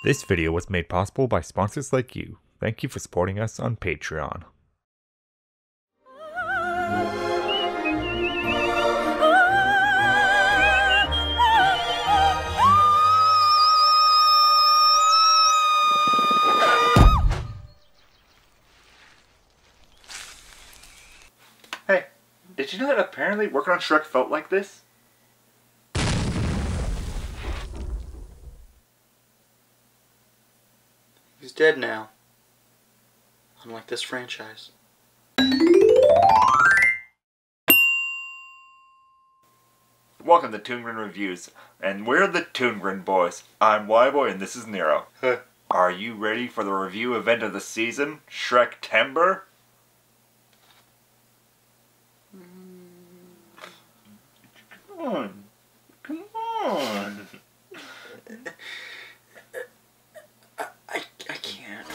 This video was made possible by sponsors like you. Thank you for supporting us on Patreon. Hey, did you know that apparently working on Shrek felt like this? He's dead now. Unlike this franchise. Welcome to Toongren Reviews, and we're the Toongren Boys. I'm Y-Boy and this is Nero. Are you ready for the review event of the season, Shrek-tember? Come on. Come on. I can't.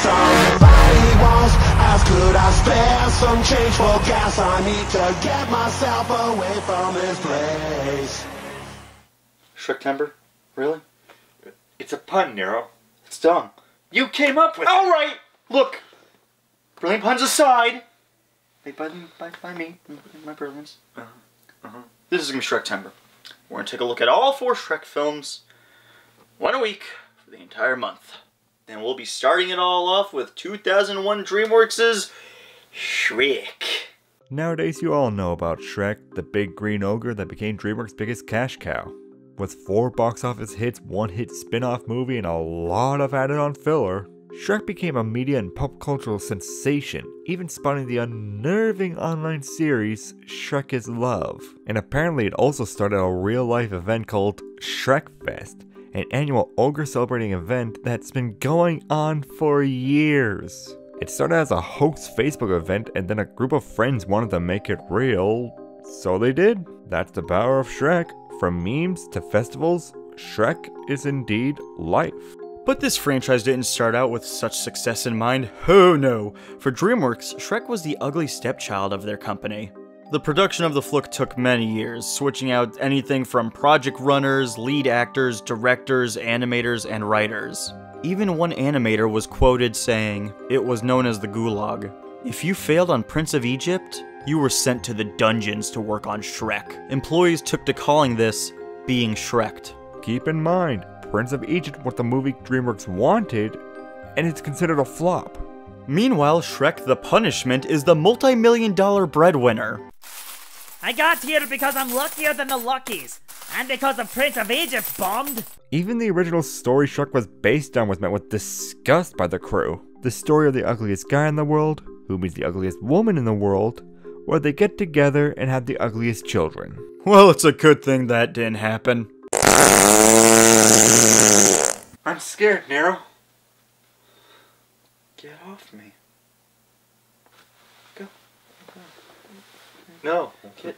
Somebody once asked, could I spare some change for gas? I need to get myself away from this place. Shrek-tember? Really? It's a pun, Nero. It's dumb. You came up with it! Alright! Look! Brilliant puns aside! Made by me, my brilliance. This is going to be Shrek-tember. We're going to take a look at all 4 Shrek films, one a week, for the entire month. Then we'll be starting it all off with 2001 DreamWorks' Shrek. Nowadays you all know about Shrek, the big green ogre that became DreamWorks' biggest cash cow. With 4 box office hits, 1-hit spin-off movie, and a lot of added-on filler, Shrek became a media and pop cultural sensation, even spawning the unnerving online series Shrek is Love. And apparently it also started a real-life event called Shrekfest, an annual ogre celebrating event that's been going on for years. It started as a hoax Facebook event, and then a group of friends wanted to make it real, so they did. That's the power of Shrek. From memes to festivals, Shrek is indeed life. But this franchise didn't start out with such success in mind. Oh no! For DreamWorks, Shrek was the ugly stepchild of their company. The production of the flick took many years, switching out anything from project runners, lead actors, directors, animators, and writers. Even one animator was quoted saying, "It was known as the Gulag. If you failed on Prince of Egypt, you were sent to the dungeons to work on Shrek." Employees took to calling this being Shreked. Keep in mind, Prince of Egypt was the movie DreamWorks wanted, and it's considered a flop. Meanwhile, Shrek the Punishment is the multi-million-dollar breadwinner. I got here because I'm luckier than the Luckies, and because the Prince of Egypt bombed. Even the original story Shrek was based on was met with disgust by the crew. The story of the ugliest guy in the world, who meets the ugliest woman in the world, where they get together and have the ugliest children. Well, it's a good thing that didn't happen. I'm scared, Nero. Get off me. Go. No. Get.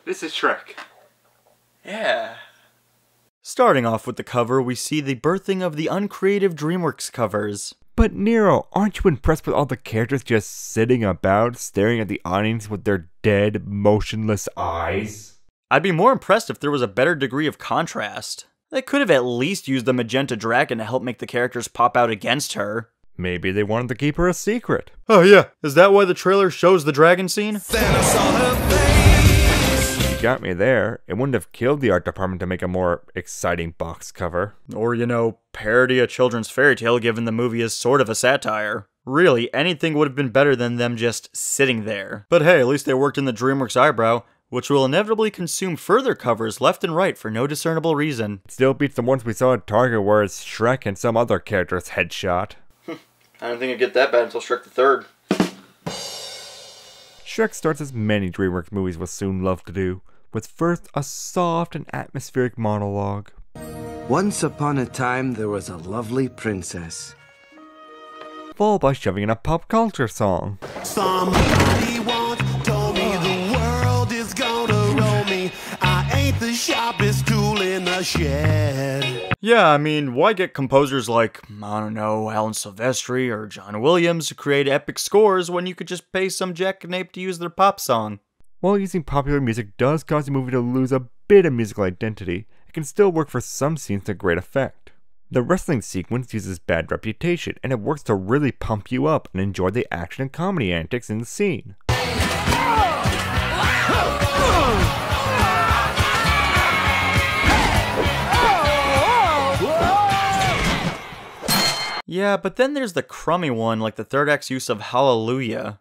This is Shrek. Yeah. Starting off with the cover, we see the birthing of the uncreative DreamWorks covers. But Nero, aren't you impressed with all the characters just sitting about, staring at the audience with their dead, motionless eyes? I'd be more impressed if there was a better degree of contrast. They could have at least used the magenta dragon to help make the characters pop out against her. Maybe they wanted to keep her a secret. Oh yeah, is that why the trailer shows the dragon scene? You got me there. It wouldn't have killed the art department to make a more exciting box cover. Or, you know, parody a children's fairy tale given the movie is sort of a satire. Really, anything would have been better than them just sitting there. But hey, at least they worked in the DreamWorks eyebrow, which will inevitably consume further covers left and right for no discernible reason. It still beats the ones we saw at Target where it's Shrek and some other character's headshot. I don't think it'd get that bad until Shrek the Third. Shrek starts as many DreamWorks movies will soon love to do, with first a soft and atmospheric monologue. Once upon a time, there was a lovely princess. followed by shoving in a pop culture song. Somebody once told me the world is gonna roll me. I ain't the sharpest tool in the shed. Yeah, I mean, why get composers like, I don't know, Alan Silvestri or John Williams to create epic scores when you could just pay some jackknape to use their pop song? While using popular music does cause the movie to lose a bit of musical identity, it can still work for some scenes to great effect. The wrestling sequence uses Bad Reputation, and it works to really pump you up and enjoy the action and comedy antics in the scene. Yeah, but then there's the crummy one, like the third act's use of Hallelujah.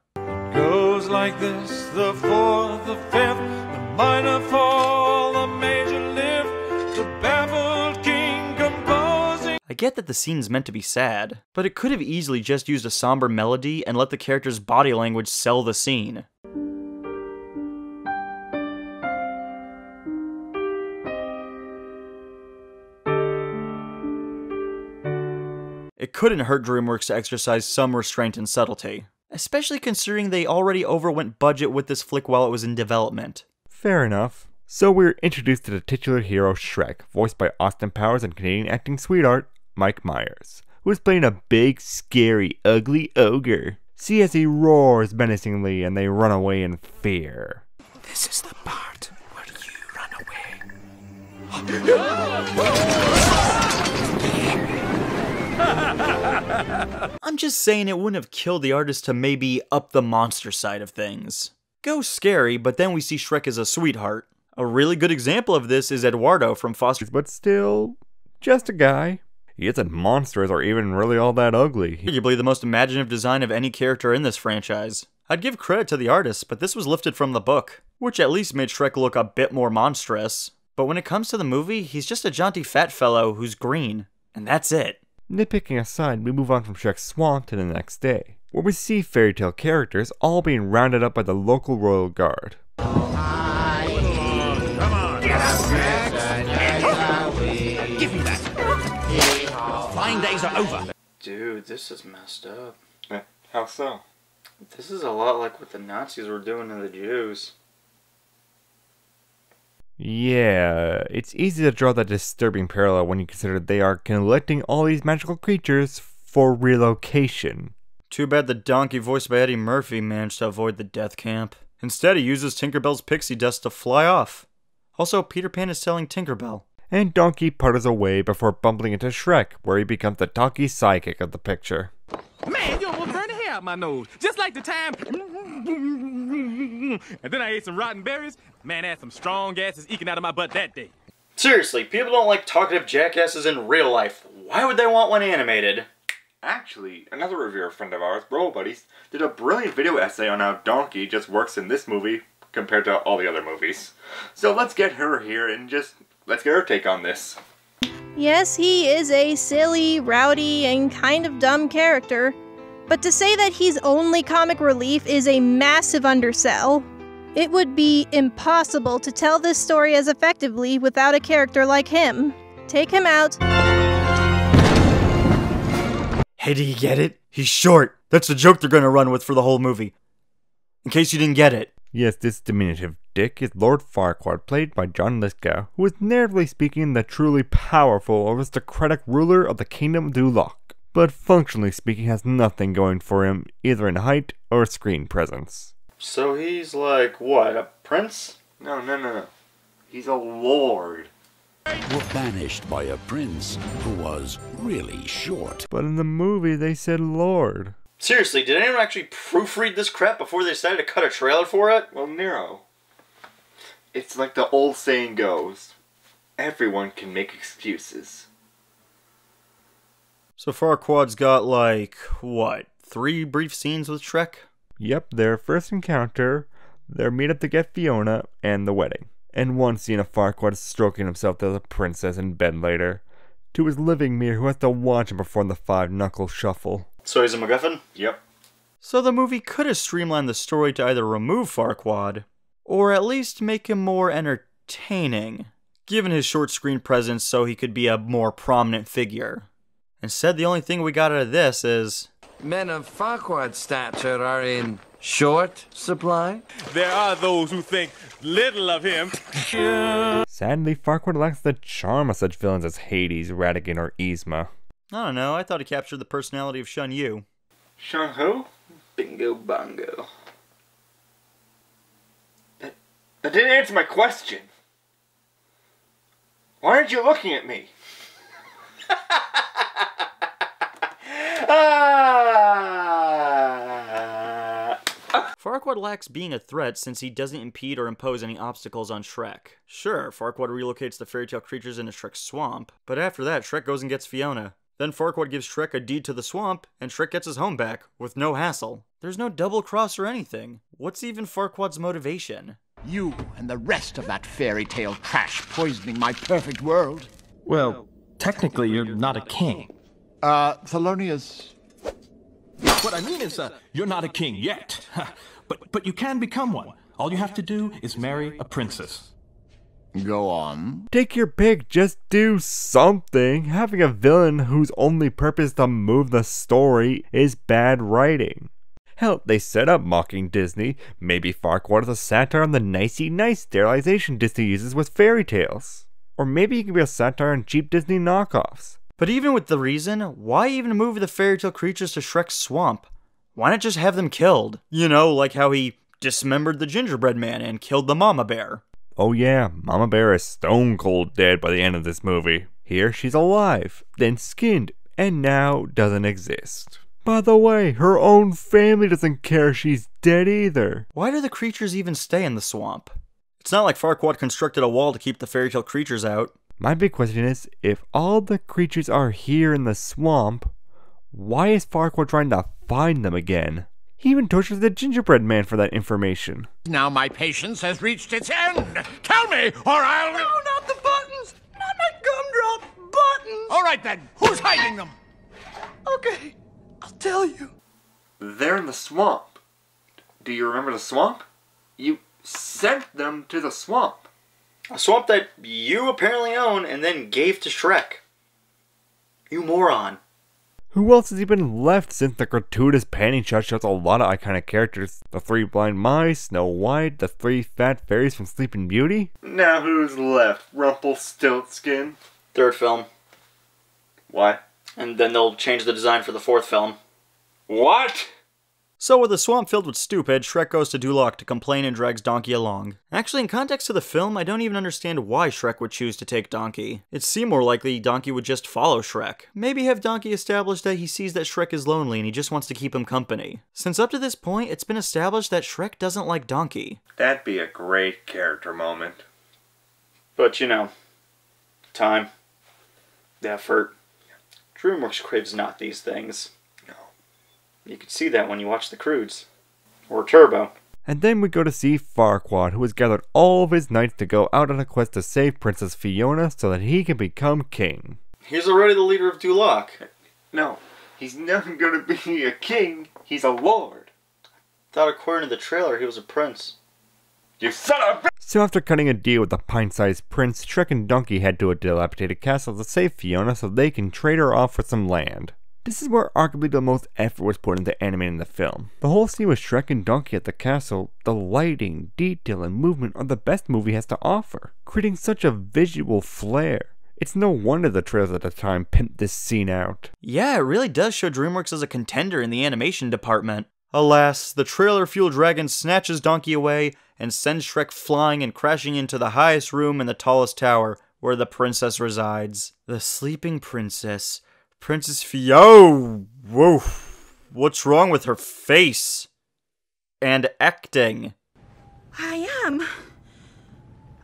Goes like this, the fourth, the fifth, the minor fall, the major lift, the baffled king composing. I get that the scene's meant to be sad, but it could have easily just used a somber melody and let the character's body language sell the scene. It couldn't hurt DreamWorks to exercise some restraint and subtlety, especially considering they already overwent budget with this flick while it was in development. Fair enough. So we're introduced to the titular hero Shrek, voiced by Austin Powers and Canadian acting sweetheart Mike Myers, who is playing a big, scary, ugly ogre. See as he roars menacingly and they run away in fear. This is the part where you run away. I'm just saying it wouldn't have killed the artist to maybe up the monster side of things. Go scary, but then we see Shrek as a sweetheart. A really good example of this is Eduardo from Foster. But still, just a guy. He isn't monsters or even really all that ugly. Arguably the most imaginative design of any character in this franchise. I'd give credit to the artist, but this was lifted from the book, which at least made Shrek look a bit more monstrous. But when it comes to the movie, he's just a jaunty fat fellow who's green. And that's it. Nitpicking aside, we move on from Shrek's swamp to the next day, where we see fairy tale characters all being rounded up by the local royal guard. Flying days are over. Dude, this is messed up. How so? This is a lot like what the Nazis were doing to the Jews. Yeah, it's easy to draw that disturbing parallel when you consider they are collecting all these magical creatures for relocation. Too bad the donkey voiced by Eddie Murphy managed to avoid the death camp. Instead, he uses Tinkerbell's pixie dust to fly off. Also, Peter Pan is selling Tinkerbell. And Donkey putters away before bumping into Shrek, where he becomes the donkey's sidekick of the picture. Man, you almost burned the hair out my nose. Just like the time. And then I ate some rotten berries. Man, I had some strong gases eking out of my butt that day. Seriously, people don't like talkative jackasses in real life. Why would they want one animated? Actually, another reviewer friend of ours, Bro Buddies, did a brilliant video essay on how Donkey just works in this movie compared to all the other movies. So let's get her here and let's get her take on this. Yes, he is a silly, rowdy, and kind of dumb character. But to say that he's only comic relief is a massive undersell. It would be impossible to tell this story as effectively without a character like him. Take him out. Hey, do you get it? He's short. That's the joke they're gonna run with for the whole movie. In case you didn't get it. Yes, this diminutive dick is Lord Farquaad, played by John Lithgow, who is narratively speaking the truly powerful aristocratic ruler of the Kingdom of Duloc, but functionally speaking has nothing going for him, either in height or screen presence. So he's like, what, a prince? No. He's a lord. Were banished by a prince who was really short. But in the movie they said lord. Seriously, did anyone actually proofread this crap before they decided to cut a trailer for it? Well, Nero, it's like the old saying goes, everyone can make excuses. So Farquaad's got like, what, 3 brief scenes with Shrek? Yep, their first encounter, their meetup to get Fiona, and the wedding. And one scene of Farquaad stroking himself to the princess in bed later. To his living mirror who has to watch him perform the 5-knuckle shuffle. So he's a MacGuffin? Yep. So the movie could have streamlined the story to either remove Farquaad, or at least make him more entertaining, given his short screen presence so he could be a more prominent figure. Instead, the only thing we got out of this is... men of Farquaad's stature are in short supply? There are those who think little of him. Sadly, Farquaad lacks the charm of such villains as Hades, Ratigan, or Yzma. I don't know, I thought he captured the personality of Shun Yu. Shun who? Bingo bongo. That didn't answer my question. Why aren't you looking at me? Farquaad lacks being a threat since he doesn't impede or impose any obstacles on Shrek. Sure, Farquaad relocates the fairy tale creatures into Shrek's swamp, but after that, Shrek goes and gets Fiona. Then Farquaad gives Shrek a deed to the swamp, and Shrek gets his home back, with no hassle. There's no double cross or anything. What's even Farquaad's motivation? You and the rest of that fairy tale trash poisoning my perfect world. Well, technically you're not a king. Thelonious... What I mean is, you're not a king yet. But you can become one. All you have to do is marry a princess. Go on. Take your pick, just do something. Having a villain whose only purpose to move the story is bad writing. Hell, they set up mocking Disney. Maybe Farquaad is a satire on the nicey-nice sterilization Disney uses with fairy tales. Or maybe he can be a satire on cheap Disney knockoffs. But even with the reason, why even move the fairy tale creatures to Shrek's swamp? Why not just have them killed? You know, like how he dismembered the gingerbread man and killed the mama bear. Oh yeah, Mama Bear is stone cold dead by the end of this movie. Here she's alive, then skinned, and now doesn't exist. By the way, her own family doesn't care she's dead either. Why do the creatures even stay in the swamp? It's not like Farquaad constructed a wall to keep the fairy tale creatures out. My big question is, if all the creatures are here in the swamp, why is Farquaad trying to find them again? He even tortures the gingerbread man for that information. Now my patience has reached its end. Tell me, or I'll... No, not the buttons! Not my gumdrop buttons! All right then, who's hiding them? Okay, I'll tell you. They're in the swamp. Do you remember the swamp? You sent them to the swamp. A swamp that you apparently own and then gave to Shrek. You moron. Who else has even left since the gratuitous panning shot shows a lot of iconic characters? The 3 blind mice, Snow White, the 3 fat fairies from Sleeping Beauty? Now who's left? Rumpelstiltskin? Third film. Why? And then they'll change the design for the 4th film. What? So with a swamp filled with stupid, Shrek goes to Duloc to complain and drags Donkey along. Actually, in context to the film, I don't even understand why Shrek would choose to take Donkey. It seemed more likely Donkey would just follow Shrek. Maybe have Donkey establish that he sees that Shrek is lonely and he just wants to keep him company. Since up to this point, it's been established that Shrek doesn't like Donkey. That'd be a great character moment. But you know, time, effort. DreamWorks craves not these things. You could see that when you watch The Croods. Or Turbo. And then we go to see Farquaad, who has gathered all of his knights to go out on a quest to save Princess Fiona so that he can become king. He's already the leader of Duloc. No, he's not gonna be a king, he's a lord. Thought according to the trailer he was a prince. You son of a... So after cutting a deal with the pint-sized prince, Shrek and Donkey head to a dilapidated castle to save Fiona so they can trade her off for some land. This is where arguably the most effort was put into animating the film. The whole scene with Shrek and Donkey at the castle, the lighting, detail, and movement are the best movie has to offer, creating such a visual flair. It's no wonder the trailers at the time pimped this scene out. Yeah, it really does show DreamWorks as a contender in the animation department. Alas, the trailer-fueled dragon snatches Donkey away and sends Shrek flying and crashing into the highest room in the tallest tower, where the princess resides. The sleeping princess... Princess Fiona. Whoa. What's wrong with her face? And acting. I am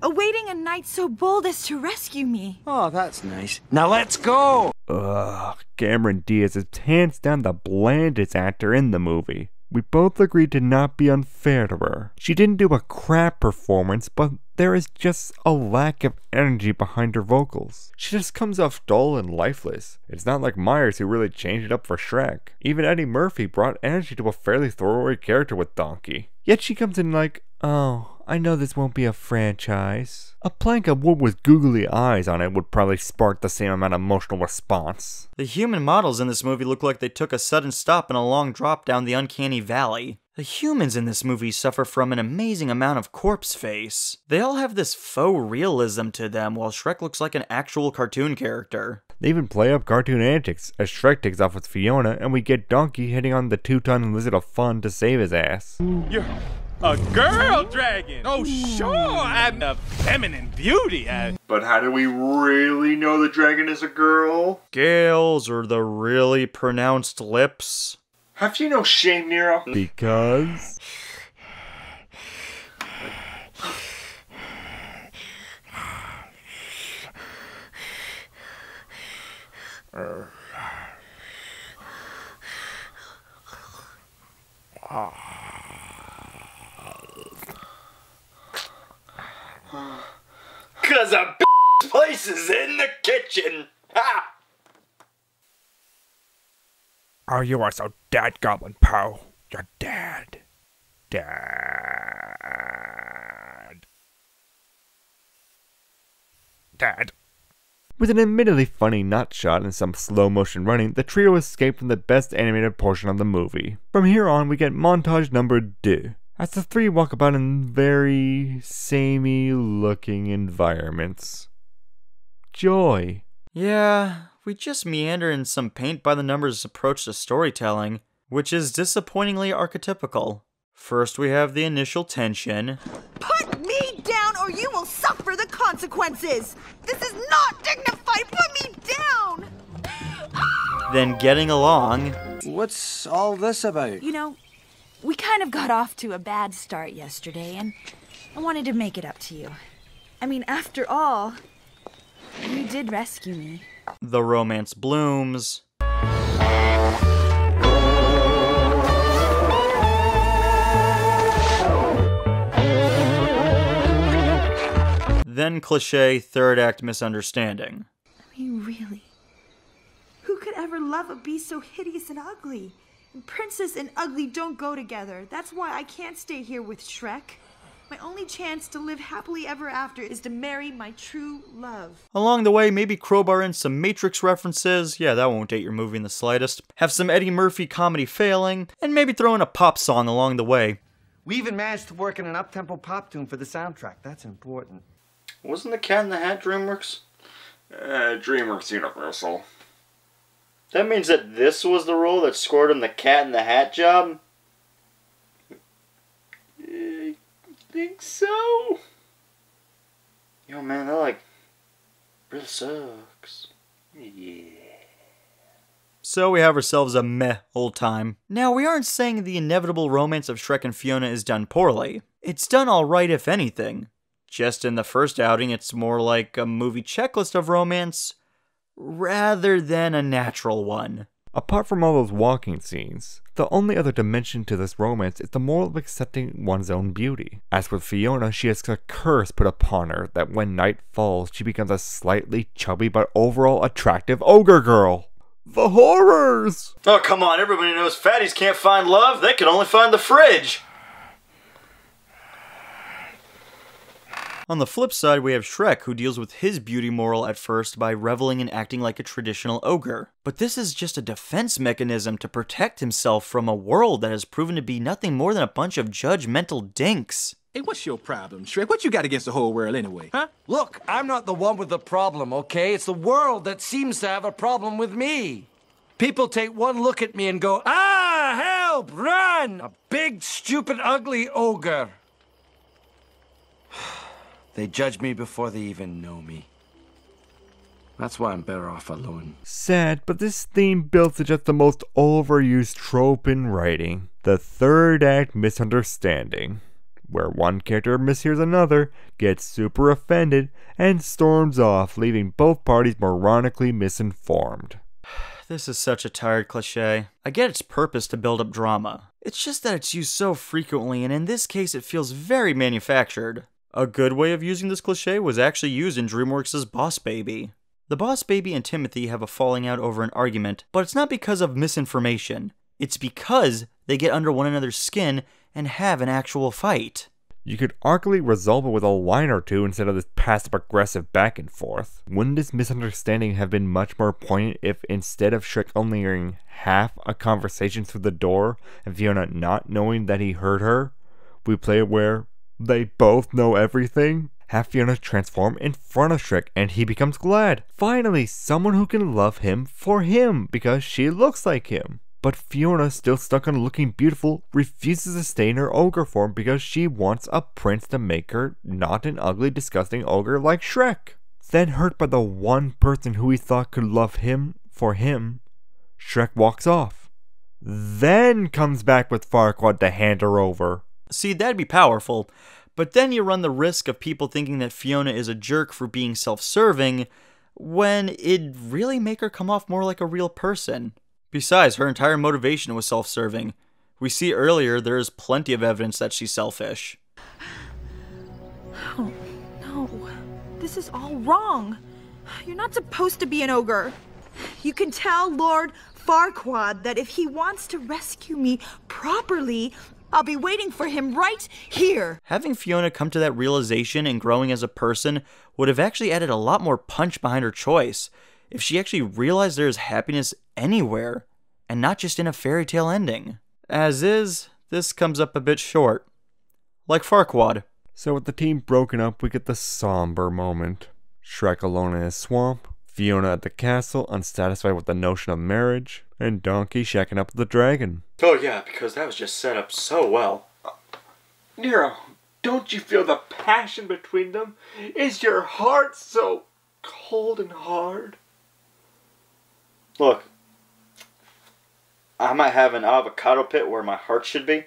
awaiting a knight so bold as to rescue me. Oh, that's nice. Now let's go! Ugh, Cameron Diaz is hands down the blandest actor in the movie. We both agreed to not be unfair to her. She didn't do a crap performance, but there is just a lack of energy behind her vocals. She just comes off dull and lifeless. It's not like Myers who really changed it up for Shrek. Even Eddie Murphy brought energy to a fairly throwaway character with Donkey. Yet she comes in like, oh, I know this won't be a franchise. A plank of wood with googly eyes on it would probably spark the same amount of emotional response. The human models in this movie look like they took a sudden stop and a long drop down the uncanny valley. The humans in this movie suffer from an amazing amount of corpse face. They all have this faux realism to them, while Shrek looks like an actual cartoon character. They even play up cartoon antics, as Shrek takes off with Fiona, and we get Donkey hitting on the two-ton lizard of fun to save his ass. You're a girl dragon! Oh, sure, I'm a feminine beauty. But how do we really know the dragon is a girl? Scales or the really pronounced lips? Have you no shame, Nero? Because... Cause a place is in the kitchen! Ha! Oh, you are so dead, Goblin Poe. You're dead. Dead. Dead. With an admittedly funny nut shot and some slow motion running, the trio escape from the best animated portion of the movie. From here on, we get montage number 2, as the three walk about in very samey looking environments. Joy. Yeah, we just meander in some paint-by-the-numbers approach to storytelling, which is disappointingly archetypical. First we have the initial tension. Put me down or you will suffer the consequences! This is not dignified! Put me down! Then getting along. What's all this about? You know, we kind of got off to a bad start yesterday, and I wanted to make it up to you. I mean, after all, you did rescue me. The romance blooms. Then cliché third act misunderstanding. I mean, really? Who could ever love a beast so hideous and ugly? And princess and ugly don't go together. That's why I can't stay here with Shrek. My only chance to live happily ever after is to marry my true love. Along the way, maybe crowbar in some Matrix references. Yeah, that won't date your movie in the slightest. Have some Eddie Murphy comedy failing, and maybe throw in a pop song along the way. We even managed to work in an up-tempo pop tune for the soundtrack. That's important. Wasn't the Cat in the Hat DreamWorks? DreamWorks Universal. That means that this was the role that scored him the Cat in the Hat job? I think so. Yo, man, that, really sucks. Yeah. So we have ourselves a meh old time. Now, we aren't saying the inevitable romance of Shrek and Fiona is done poorly. It's done alright if anything. Just in the first outing, it's more like a movie checklist of romance, rather than a natural one. Apart from all those walking scenes, the only other dimension to this romance is the moral of accepting one's own beauty. As with Fiona, she has a curse put upon her that when night falls, she becomes a slightly chubby but overall attractive ogre girl. The horrors! Oh, come on, everybody knows fatties can't find love, they can only find the fridge! On the flip side, we have Shrek, who deals with his beauty moral at first by reveling and acting like a traditional ogre. But this is just a defense mechanism to protect himself from a world that has proven to be nothing more than a bunch of judgmental dinks. Hey, what's your problem, Shrek? What you got against the whole world anyway, huh? Look, I'm not the one with the problem, okay? It's the world that seems to have a problem with me. People take one look at me and go, ah, help, run! A big, stupid, ugly ogre. They judge me before they even know me. That's why I'm better off alone. Sad, but this theme builds to just the most overused trope in writing. The third act misunderstanding, where one character mishears another, gets super offended, and storms off, leaving both parties moronically misinformed. This is such a tired cliche. I get its purpose to build up drama. It's just that it's used so frequently, and in this case it feels very manufactured. A good way of using this cliche was actually used in DreamWorks' Boss Baby. The Boss Baby and Timothy have a falling out over an argument, but it's not because of misinformation. It's because they get under one another's skin and have an actual fight. You could arguably resolve it with a line or two instead of this passive-aggressive back and forth. Wouldn't this misunderstanding have been much more poignant if instead of Shrek only hearing half a conversation through the door and Fiona not knowing that he heard her, we play it where they both know everything? Have Fiona transform in front of Shrek and he becomes glad. Finally, someone who can love him for him because she looks like him. But Fiona, still stuck on looking beautiful, refuses to stay in her ogre form because she wants a prince to make her not an ugly, disgusting ogre like Shrek. Then, hurt by the one person who he thought could love him for him, Shrek walks off. Then comes back with Farquaad to hand her over. See, that'd be powerful, but then you run the risk of people thinking that Fiona is a jerk for being self-serving, when it'd really make her come off more like a real person. Besides, her entire motivation was self-serving. We see earlier there is plenty of evidence that she's selfish. Oh, no. This is all wrong. You're not supposed to be an ogre. You can tell Lord Farquaad that if he wants to rescue me properly, I'll be waiting for him right here. Having Fiona come to that realization and growing as a person would have actually added a lot more punch behind her choice if she actually realized there is happiness anywhere, and not just in a fairy tale ending. As is, this comes up a bit short. Like Farquaad. So with the team broken up, we get the somber moment. Shrek alone in his swamp, Fiona at the castle, unsatisfied with the notion of marriage, and Donkey shacking up with the dragon. Oh yeah, because that was just set up so well. Nero, don't you feel the passion between them? Is your heart so cold and hard? Look, I might have an avocado pit where my heart should be,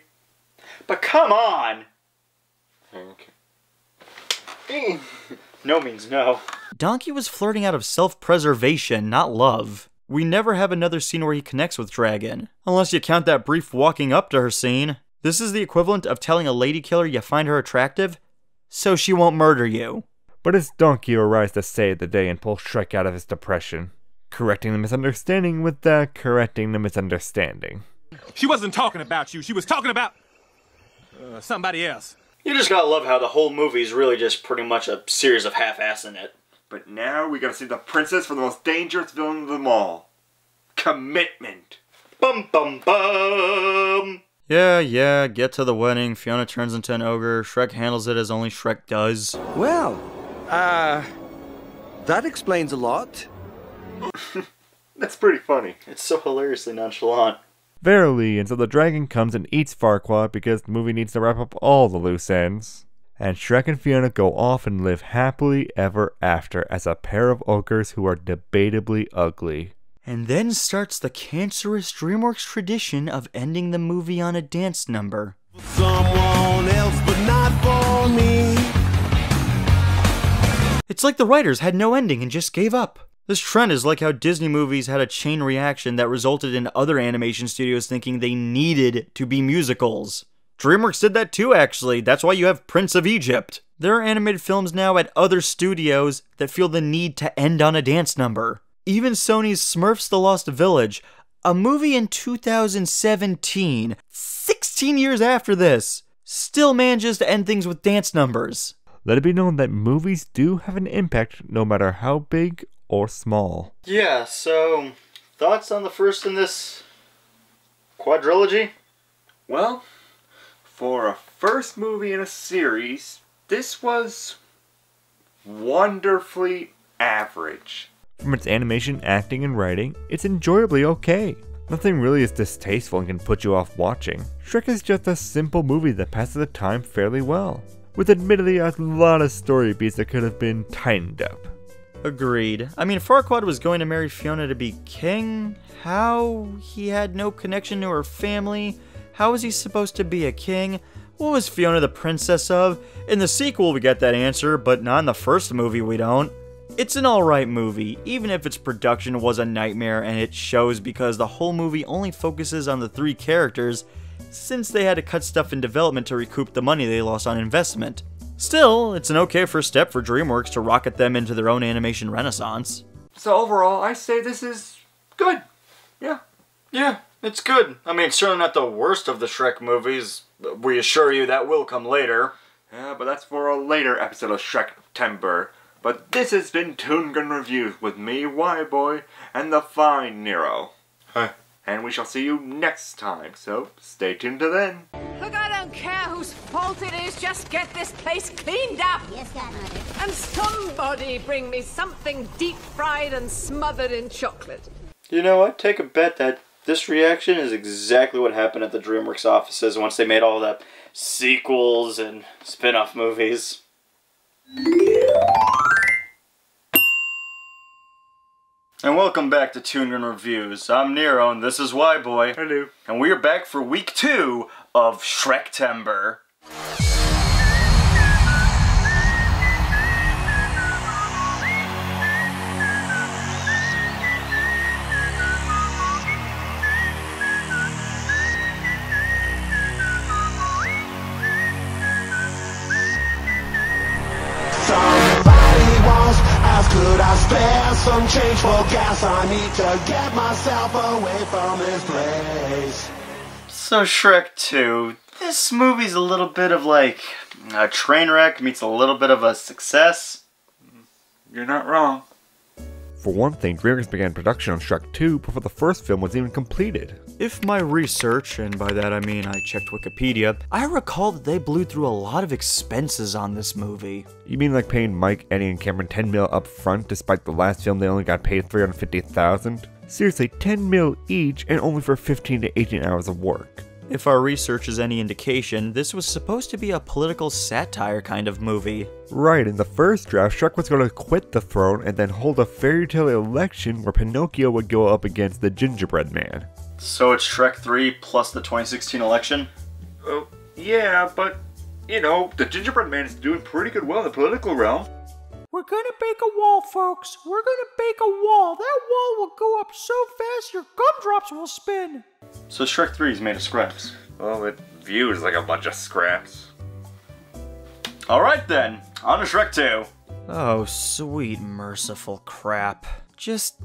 but come on! Okay. No means no. Donkey was flirting out of self-preservation, not love. We never have another scene where he connects with Dragon, unless you count that brief walking up to her scene. This is the equivalent of telling a lady killer you find her attractive, so she won't murder you. But it's Donkey who arrives to save the day and pull Shrek out of his depression, correcting the misunderstanding with correcting the misunderstanding. She wasn't talking about you. She was talking about somebody else. You just gotta love how the whole movie is really just pretty much a series of half-assing it. But now we gotta see the princess for the most dangerous villain of them all. Commitment. Bum bum bum! Yeah, get to the wedding. Fiona turns into an ogre. Shrek handles it as only Shrek does. Well, that explains a lot. That's pretty funny. It's so hilariously nonchalant. Verily, and so the dragon comes and eats Farquaad because the movie needs to wrap up all the loose ends. And Shrek and Fiona go off and live happily ever after as a pair of ogres who are debatably ugly. And then starts the cancerous DreamWorks tradition of ending the movie on a dance number. Someone else, but not for me. It's like the writers had no ending and just gave up. This trend is like how Disney movies had a chain reaction that resulted in other animation studios thinking they needed to be musicals. DreamWorks did that too, actually. That's why you have Prince of Egypt. There are animated films now at other studios that feel the need to end on a dance number. Even Sony's Smurfs The Lost Village, a movie in 2017, 16 years after this, still manages to end things with dance numbers. Let it be known that movies do have an impact no matter how big or small. Yeah, so thoughts on the first in this quadrilogy? Well, for a first movie in a series, this was wonderfully average. From its animation, acting, and writing, it's enjoyably okay. Nothing really is distasteful and can put you off watching. Shrek is just a simple movie that passes the time fairly well, with admittedly a lot of story beats that could have been tightened up. Agreed. I mean, Farquaad was going to marry Fiona to be king. How? He had no connection to her family. How was he supposed to be a king? What was Fiona the princess of? In the sequel we get that answer, but not in the first movie we don't. It's an alright movie, even if its production was a nightmare, and it shows because the whole movie only focuses on the three characters, since they had to cut stuff in development to recoup the money they lost on investment. Still, it's an okay first step for DreamWorks to rocket them into their own animation renaissance. So overall, I say this is good. Yeah, it's good. I mean, it's certainly not the worst of the Shrek movies. We assure you that will come later. But that's for a later episode of Shrek-tember. But this has been Toon Gun Reviews with me, Y-Boy, and the fine Nero. Hi. And we shall see you next time, so stay tuned to then. Look, I don't care whose fault it is, just get this place cleaned up. Yes, Godmother. And somebody bring me something deep-fried and smothered in chocolate. You know, I'd take a bet that this reaction is exactly what happened at the DreamWorks offices once they made all the sequels and spin-off movies. And welcome back to Toon Gun Reviews. I'm Nero, and this is Y-Boy. Hello. And we are back for week 2 of Shrek-tember. Could I spare some change for gas? I need to get myself away from this place. So Shrek 2, this movie's a little bit of like a train wreck meets a little bit of a success. You're not wrong. For one thing, DreamWorks began production on Shrek 2 before the first film was even completed. If my research, and by that I mean I checked Wikipedia, I recall that they blew through a lot of expenses on this movie. You mean like paying Mike, Eddie, and Cameron 10 mil up front despite the last film they only got paid $350,000? Seriously, 10 mil each and only for 15 to 18 hours of work. If our research is any indication, this was supposed to be a political satire kind of movie. Right, in the first draft, Shrek was going to quit the throne and then hold a fairy tale election where Pinocchio would go up against the gingerbread man. So it's Shrek 3 plus the 2016 election? Oh, yeah, but, you know, the gingerbread man is doing pretty good well in the political realm. We're gonna bake a wall, folks. We're gonna bake a wall. That wall will go up so fast your gumdrops will spin. So Shrek 3 is made of scraps. Well, it views like a bunch of scraps. Alright then, on to Shrek 2. Oh, sweet merciful crap. Just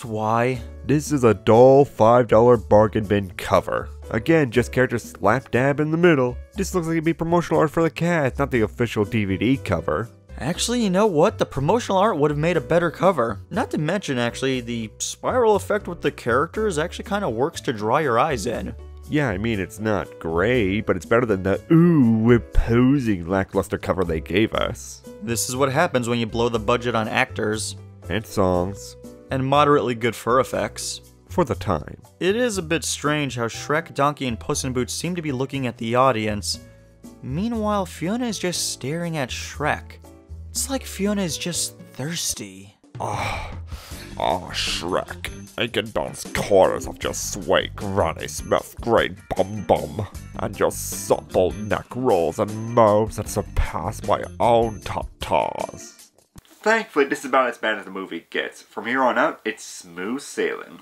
why? This is a dull $5 bargain bin cover. Again, just characters slap dab in the middle. This looks like it'd be promotional art for the cast, not the official DVD cover. Actually, you know what? The promotional art would have made a better cover. Not to mention, actually, the spiral effect with the characters actually kind of works to draw your eyes in. Yeah, I mean, it's not great, but it's better than the reposing lackluster cover they gave us. This is what happens when you blow the budget on actors. And songs. And moderately good fur effects. For the time. It is a bit strange how Shrek, Donkey, and Puss in Boots seem to be looking at the audience. Meanwhile, Fiona is just staring at Shrek. It's like Fiona is just thirsty. Oh, Shrek. I can bounce quarters off your sweet granny Smith's great bum, and your supple neck rolls and moves that surpass my own tatas. Thankfully, this is about as bad as the movie gets. From here on out, it's smooth sailing.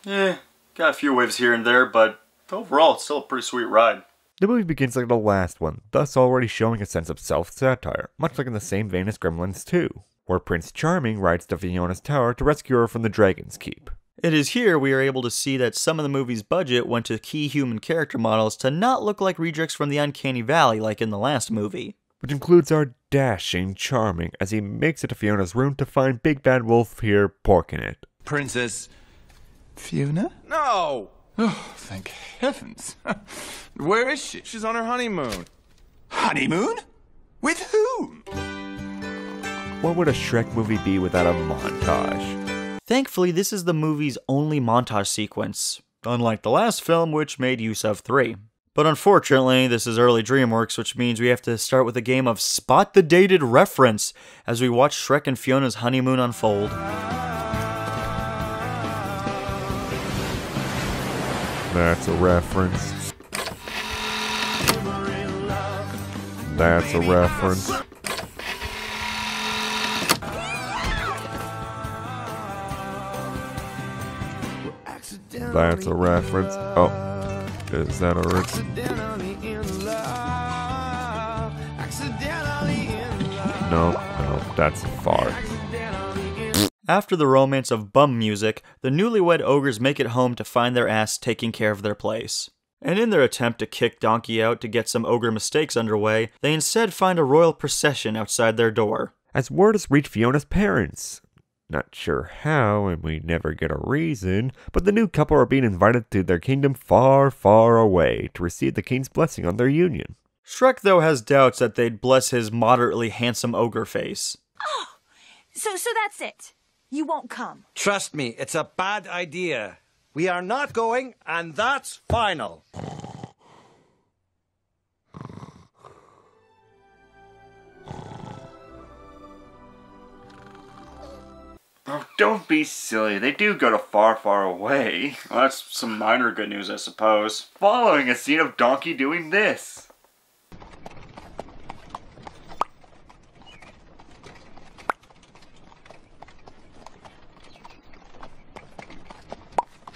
Got a few waves here and there, but overall, it's still a pretty sweet ride. The movie begins like the last one, thus already showing a sense of self-satire, much like in the same vein as Gremlins 2, where Prince Charming rides to Fiona's tower to rescue her from the Dragon's Keep. It is here we are able to see that some of the movie's budget went to key human character models to not look like rejects from the Uncanny Valley like in the last movie. Which includes our dashing Charming as he makes it to Fiona's room to find Big Bad Wolf here porking it. Princess Fiona? No! Oh, thank heavens. Where is she? She's on her honeymoon. Honeymoon? With whom? What would a Shrek movie be without a montage? Thankfully, this is the movie's only montage sequence, unlike the last film, which made use of 3. But unfortunately, this is early DreamWorks, which means we have to start with a game of Spot the Dated Reference as we watch Shrek and Fiona's honeymoon unfold. That's a reference. That's a reference. That's a reference. Oh, is that a reference? No, that's far. After the romance of bum music, the newlywed ogres make it home to find their ass taking care of their place. And in their attempt to kick Donkey out to get some ogre mistakes underway, they instead find a royal procession outside their door. As word has reached Fiona's parents. Not sure how, and we never get a reason, but the new couple are being invited to their kingdom far, far away to receive the king's blessing on their union. Shrek, though, has doubts that they'd bless his moderately handsome ogre face. Oh, so that's it. You won't come. Trust me, it's a bad idea. We are not going, and that's final. Oh, don't be silly. They do go to far, far away. Well, that's some minor good news, I suppose. Following a scene of Donkey doing this.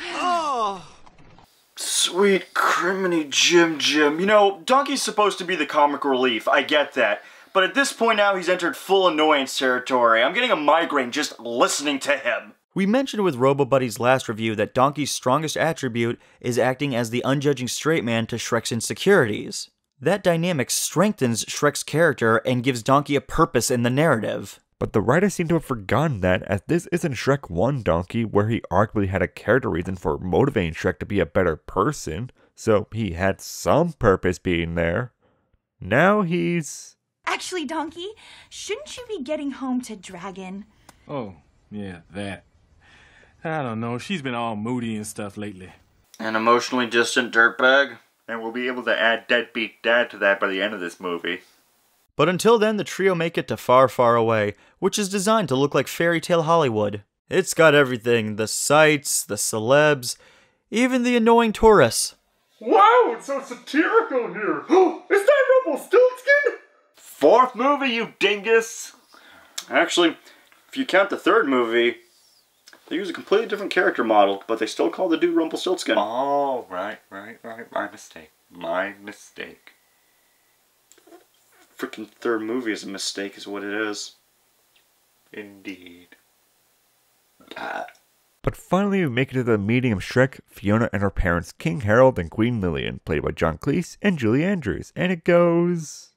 Oh, sweet criminy Jim. You know, Donkey's supposed to be the comic relief, I get that. But at this point now, he's entered full annoyance territory. I'm getting a migraine just listening to him. We mentioned with RoboBuddy's last review that Donkey's strongest attribute is acting as the unjudging straight man to Shrek's insecurities. That dynamic strengthens Shrek's character and gives Donkey a purpose in the narrative. But the writers seem to have forgotten that, as this isn't Shrek 1 Donkey, where he arguably had a character reason for motivating Shrek to be a better person, so he had some purpose being there. Now he's... Actually, Donkey, shouldn't you be getting home to Dragon? Oh, yeah, that. I don't know, she's been all moody and stuff lately. An emotionally distant dirtbag? And we'll be able to add Deadbeat Dad to that by the end of this movie. But until then, the trio make it to Far, Far Away, which is designed to look like fairy tale Hollywood. It's got everything, the sights, the celebs, even the annoying tourists. Wow, it's so satirical here. Is that Rumpelstiltskin? Fourth movie, you dingus! Actually, if you count the third movie, they use a completely different character model, but they still call the dude Rumpelstiltskin. Oh, right. My mistake. Freaking third movie is a mistake, is what it is. Indeed. But finally we make it to the meeting of Shrek, Fiona, and her parents, King Harold and Queen Lillian, played by John Cleese and Julie Andrews, and it goes...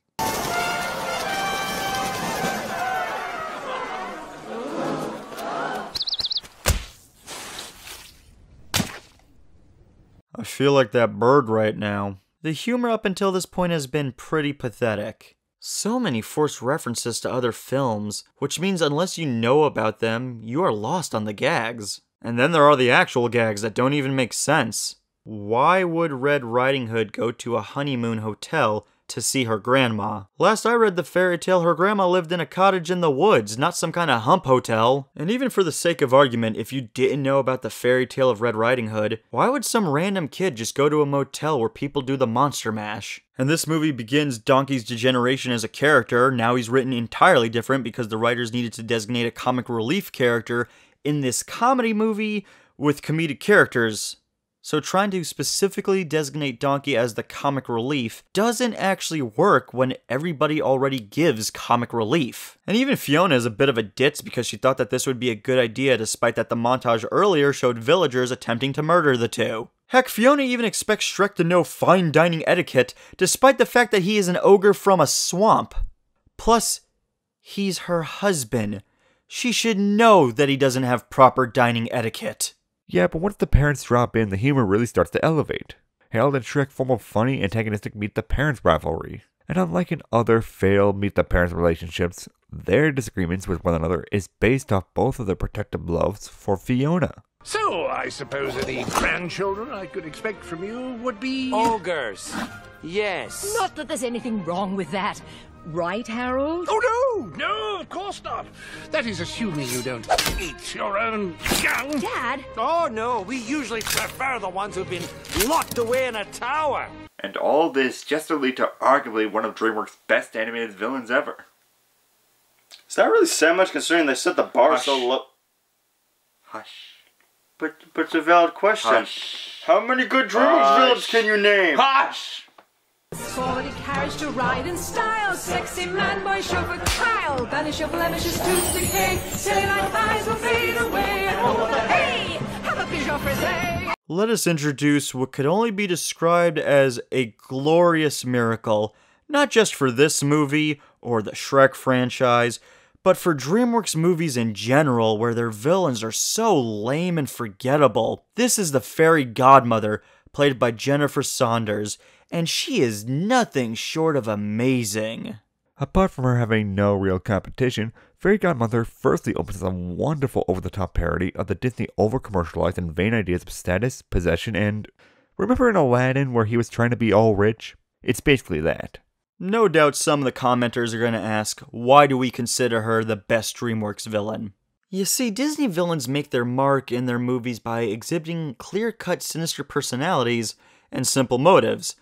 I feel like that bird right now. The humor up until this point has been pretty pathetic. So many forced references to other films, which means unless you know about them, you are lost on the gags. And then there are the actual gags that don't even make sense. Why would Red Riding Hood go to a honeymoon hotel to see her grandma? Last I read the fairy tale, her grandma lived in a cottage in the woods, not some kind of hump hotel. And even for the sake of argument, if you didn't know about the fairy tale of Red Riding Hood, why would some random kid just go to a motel where people do the monster mash? And this movie begins Donkey's degeneration as a character. Now he's written entirely different because the writers needed to designate a comic relief character in this comedy movie with comedic characters. So trying to specifically designate Donkey as the comic relief doesn't actually work when everybody already gives comic relief. And even Fiona is a bit of a ditz because she thought that this would be a good idea despite that the montage earlier showed villagers attempting to murder the two. Heck, Fiona even expects Shrek to know fine dining etiquette despite the fact that he is an ogre from a swamp. Plus, he's her husband. She should know that he doesn't have proper dining etiquette. Yeah, but once the parents drop in, the humor really starts to elevate. Harold and Shrek form a funny, antagonistic meet-the-parents rivalry. And unlike in other failed meet-the-parents relationships, their disagreements with one another is based off both of their protective loves for Fiona. So, I suppose any grandchildren I could expect from you would be... Ogres. Yes. Not that there's anything wrong with that. Right, Harold? Oh, no, of course not. That is assuming you don't eat your own young. Dad? Oh, no, we usually prefer the ones who've been locked away in a tower. And all this just to lead to arguably one of DreamWorks' best animated villains ever. Is that really so much considering they set the bar so low? Hush. But it's a valid question. Hush. How many good DreamWorks villains can you name? Hush! Sporty carriage to ride in style, sexy man, boy, chauffeur, Kyle. Banish your blemishes to decay, silly like eyes will fade away. And oh, hey, have a Peugeot Frisee. Let us introduce what could only be described as a glorious miracle, not just for this movie or the Shrek franchise, but for DreamWorks movies in general, where their villains are so lame and forgettable. This is the fairy godmother, played by Jennifer Saunders, and she is nothing short of amazing. Apart from her having no real competition, Fairy Godmother firstly opens as a wonderful over-the-top parody of the Disney over-commercialized and vain ideas of status, possession, and... Remember in Aladdin where he was trying to be all rich? It's basically that. No doubt some of the commenters are going to ask, why do we consider her the best DreamWorks villain? You see, Disney villains make their mark in their movies by exhibiting clear-cut sinister personalities and simple motives,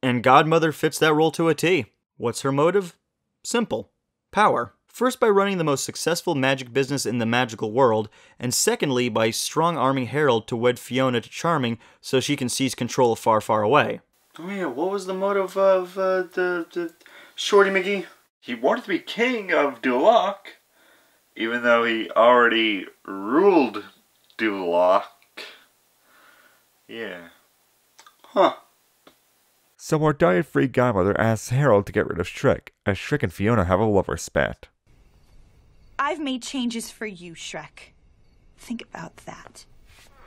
and Godmother fits that role to a T. What's her motive? Simple. Power. First by running the most successful magic business in the magical world, and secondly by strong-arming Harold to wed Fiona to Charming so she can seize control of Far, Far Away. Oh yeah, what was the motive of the Shorty McGee? He wanted to be king of Duloc, even though he already ruled Duloc. Yeah. Huh. So our diet-free godmother asks Harold to get rid of Shrek, as Shrek and Fiona have a lover spat. I've made changes for you, Shrek. Think about that.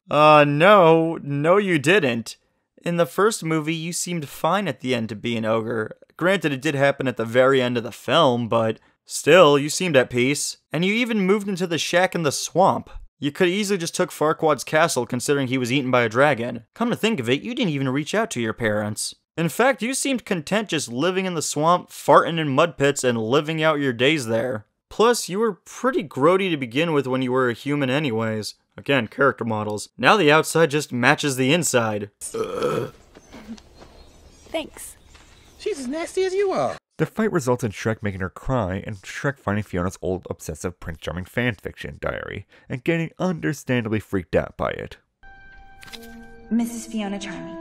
No you didn't. In the first movie, you seemed fine at the end to be an ogre. Granted, it did happen at the very end of the film, but still, you seemed at peace. And you even moved into the shack in the swamp. You could easily just took Farquaad's castle considering he was eaten by a dragon. Come to think of it, you didn't even reach out to your parents. In fact, you seemed content just living in the swamp, farting in mud pits, and living out your days there. Plus, you were pretty grody to begin with when you were a human anyways. Again, character models. Now the outside just matches the inside. Thanks. She's as nasty as you are. The fight results in Shrek making her cry, and Shrek finding Fiona's old obsessive Prince Charming fanfiction diary, and getting understandably freaked out by it. Mrs. Fiona Charming.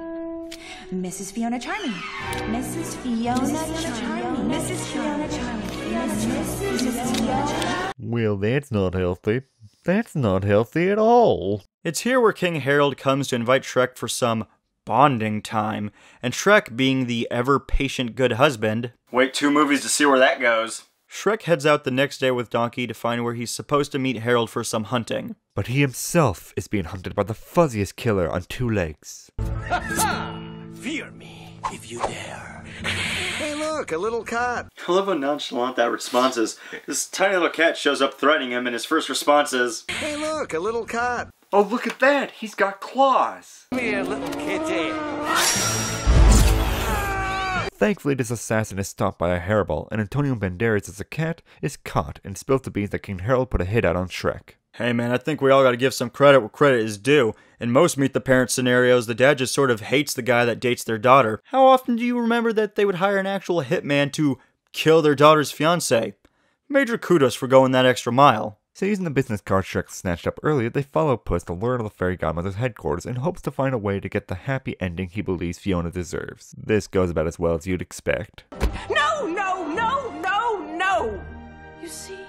Mrs. Fiona Charming. Mrs. Fiona Charming. Mrs. Fiona Charming. Mrs. Fiona. Well, that's not healthy. That's not healthy at all. It's here where King Harold comes to invite Shrek for some bonding time, and Shrek, being the ever-patient good husband... Wait 2 movies to see where that goes. Shrek heads out the next day with Donkey to find where he's supposed to meet Harold for some hunting. But he himself is being hunted by the fuzziest killer on 2 legs. Fear me, if you dare. Hey look, a little cat. I love how nonchalant that response is. This tiny little cat shows up threatening him, and his first response is, Hey look, a little cat. Oh, look at that! He's got claws! Come here, little kitty. Thankfully, this assassin is stopped by a hairball, and Antonio Banderas as a cat is caught and spills the beans that King Harold put a hit out on Shrek. Hey man, I think we all gotta give some credit where credit is due. In most Meet the Parents scenarios, the dad just sort of hates the guy that dates their daughter. How often do you remember that they would hire an actual hitman to kill their daughter's fiancé? Major kudos for going that extra mile. So using the business card Shrek snatched up earlier, they follow Puss to lure to the fairy godmother's headquarters in hopes to find a way to get the happy ending he believes Fiona deserves. This goes about as well as you'd expect. No, no, no, no, no! You see,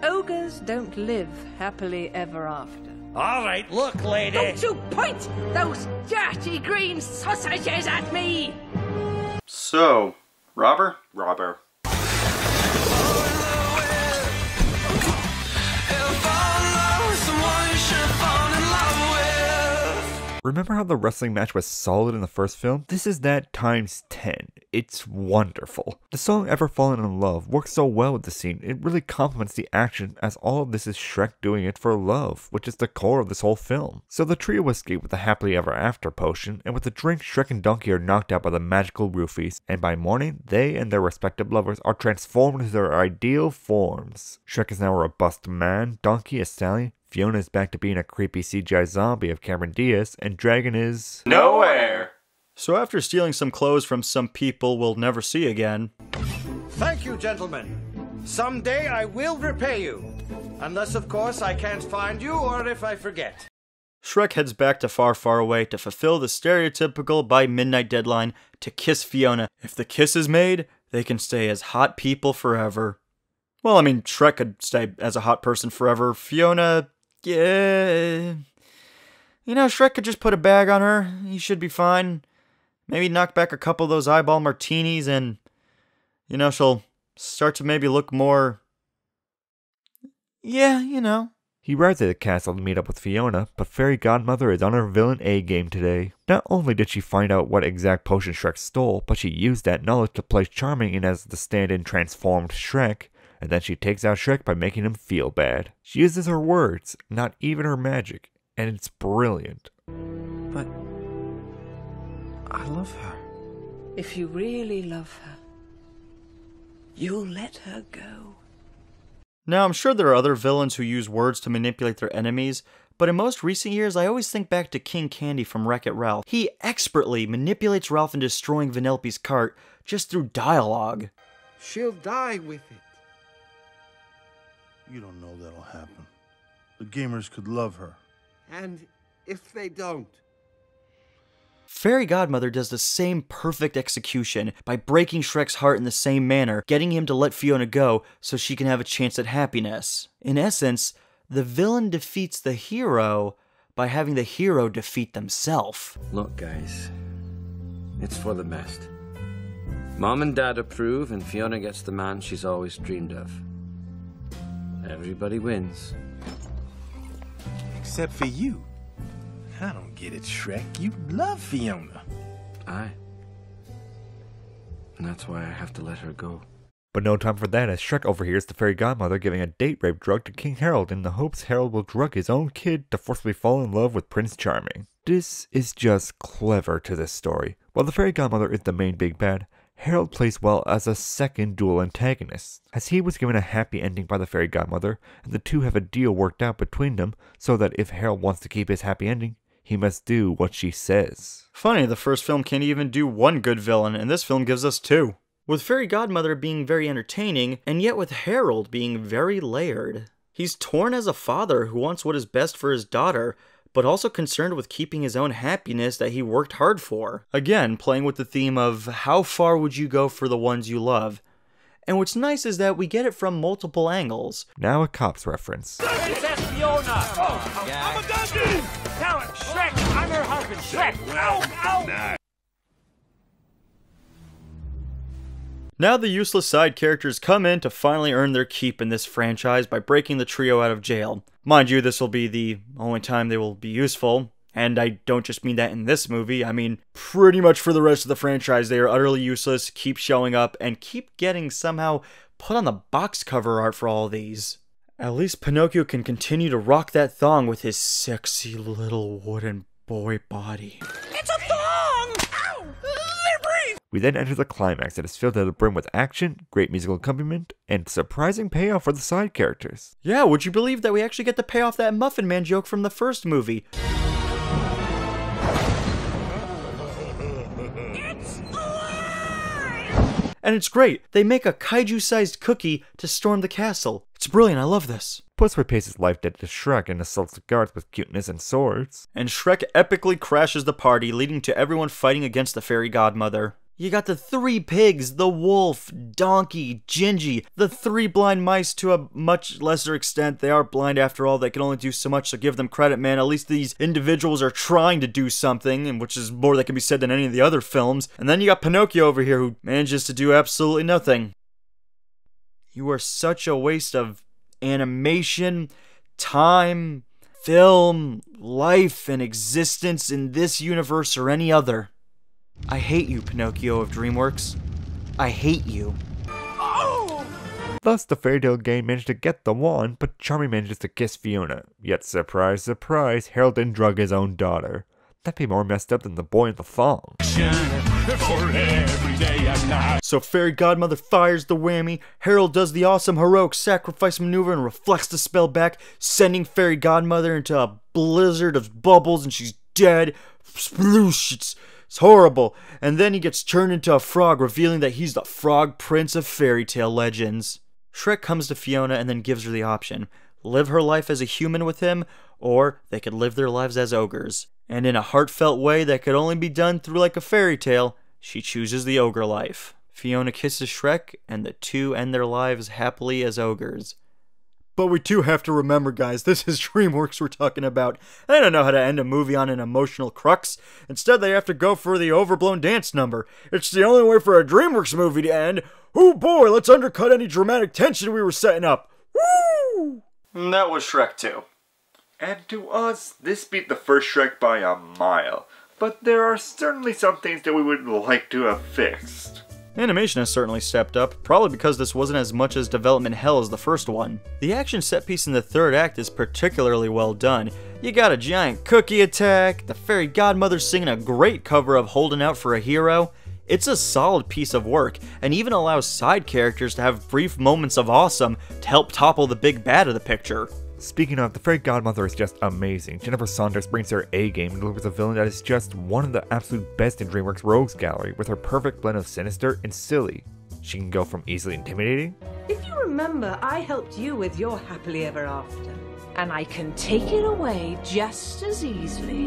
ogres don't live happily ever after. All right, look, lady. Don't you point those dirty green sausages at me! So, robber? Robber. Remember how the wrestling match was solid in the first film? This is that times 10. It's wonderful. The song Ever Fallen in Love works so well with the scene, it really complements the action, as all of this is Shrek doing it for love, which is the core of this whole film. So the trio escape with the happily ever after potion, and with the drink, Shrek and Donkey are knocked out by the magical roofies, and by morning, they and their respective lovers are transformed into their ideal forms. Shrek is now a robust man, Donkey is Sally, Fiona is back to being a creepy CGI zombie of Cameron Diaz, and Dragon is... nowhere! So after stealing some clothes from some people we'll never see again... Thank you, gentlemen. Someday I will repay you. Unless, of course, I can't find you or if I forget. Shrek heads back to Far, Far Away to fulfill the stereotypical by midnight deadline to kiss Fiona. If the kiss is made, they can stay as hot people forever. Well, I mean, Shrek could stay as a hot person forever. Fiona... yeah... You know, Shrek could just put a bag on her. He should be fine. Maybe knock back a couple of those eyeball martinis and, you know, she'll start to maybe look more... Yeah, you know. He arrives at the castle to meet up with Fiona, but Fairy Godmother is on her villain A game today. Not only did she find out what exact potion Shrek stole, but she used that knowledge to place Charming in as the stand-in transformed Shrek, and then she takes out Shrek by making him feel bad. She uses her words, not even her magic, and it's brilliant. But I love her. If you really love her, you'll let her go. Now, I'm sure there are other villains who use words to manipulate their enemies, but in most recent years, I always think back to King Candy from Wreck-It Ralph. He expertly manipulates Ralph into destroying Vanellope's cart just through dialogue. She'll die with it. You don't know that'll happen. The gamers could love her. And if they don't? Fairy Godmother does the same perfect execution by breaking Shrek's heart in the same manner, getting him to let Fiona go so she can have a chance at happiness. In essence, the villain defeats the hero by having the hero defeat themselves. Look, guys, it's for the best. Mom and Dad approve, and Fiona gets the man she's always dreamed of. Everybody wins. Except for you. I don't get it, Shrek. You love Fiona. Aye. And that's why I have to let her go. But no time for that, as Shrek overhears the Fairy Godmother giving a date rape drug to King Harold in the hopes Harold will drug his own kid to forcibly fall in love with Prince Charming. This is just clever to this story. While the Fairy Godmother is the main big bad, Harold plays well as a second dual antagonist, as he was given a happy ending by the Fairy Godmother, and the two have a deal worked out between them so that if Harold wants to keep his happy ending, he must do what she says. Funny, the first film can't even do one good villain, and this film gives us two. With Fairy Godmother being very entertaining, and yet with Harold being very layered. He's torn as a father who wants what is best for his daughter, but also concerned with keeping his own happiness that he worked hard for. Again, playing with the theme of how far would you go for the ones you love? And what's nice is that we get it from multiple angles. Now a Cops reference. Princess Fiona! Oh, yeah. I'm a donkey! Tell her, Shrek! I'm her husband, Shrek! Ow! Ow! Nah. Now the useless side characters come in to finally earn their keep in this franchise by breaking the trio out of jail. Mind you, this will be the only time they will be useful, and I don't just mean that in this movie, I mean pretty much for the rest of the franchise. They are utterly useless, keep showing up, and keep getting somehow put on the box cover art for all these. At least Pinocchio can continue to rock that thong with his sexy little wooden boy body. It's a thong! Ow! They're brave! We then enter the climax that is filled to the brim with action, great musical accompaniment, and surprising payoff for the side characters. Yeah, would you believe that we actually get to pay off that Muffin Man joke from the first movie? And it's great. They make a kaiju-sized cookie to storm the castle. It's brilliant, I love this. Puss repays life debt to Shrek and assaults the guards with cuteness and swords. And Shrek epically crashes the party, leading to everyone fighting against the Fairy Godmother. You got the three pigs, the wolf, Donkey, Gingy, the three blind mice to a much lesser extent. They are blind after all, they can only do so much, so give them credit, man. At least these individuals are trying to do something, and which is more that can be said than any of the other films. And then you got Pinocchio over here who manages to do absolutely nothing. You are such a waste of animation, time, film, life, and existence in this universe or any other. I hate you, Pinocchio of DreamWorks. I hate you. Oh! Thus, the fairy tale gang managed to get the wand, but Charming manages to kiss Fiona. Yet, surprise, surprise, Harold didn't drug his own daughter. That'd be more messed up than the boy in the thong. So Fairy Godmother fires the whammy, Harold does the awesome heroic sacrifice maneuver and reflects the spell back, sending Fairy Godmother into a blizzard of bubbles and she's dead. Sploosh! It's horrible. And then he gets turned into a frog, revealing that he's the Frog Prince of fairy tale legends. Shrek comes to Fiona and then gives her the option. Live her life as a human with him, or they could live their lives as ogres. And in a heartfelt way that could only be done through like a fairy tale, she chooses the ogre life. Fiona kisses Shrek, and the two end their lives happily as ogres. But we do have to remember, guys, this is DreamWorks we're talking about. They don't know how to end a movie on an emotional crux. Instead, they have to go for the overblown dance number. It's the only way for a DreamWorks movie to end. Oh boy, let's undercut any dramatic tension we were setting up. Woo! And that was Shrek 2. And to us, this beat the first Shrek by a mile. But there are certainly some things that we would like to have fixed. Animation has certainly stepped up, probably because this wasn't as much as development hell as the first one. The action set piece in the third act is particularly well done. You got a giant cookie attack, the fairy godmother singing a great cover of Holding Out for a Hero. It's a solid piece of work, and even allows side characters to have brief moments of awesome to help topple the big bad of the picture. Speaking of, the fairy godmother is just amazing. Jennifer Saunders brings her A-game and delivers a villain that is just one of the absolute best in DreamWorks Rogues Gallery, with her perfect blend of sinister and silly. She can go from easily intimidating. If you remember, I helped you with your happily ever after, and I can take it away just as easily.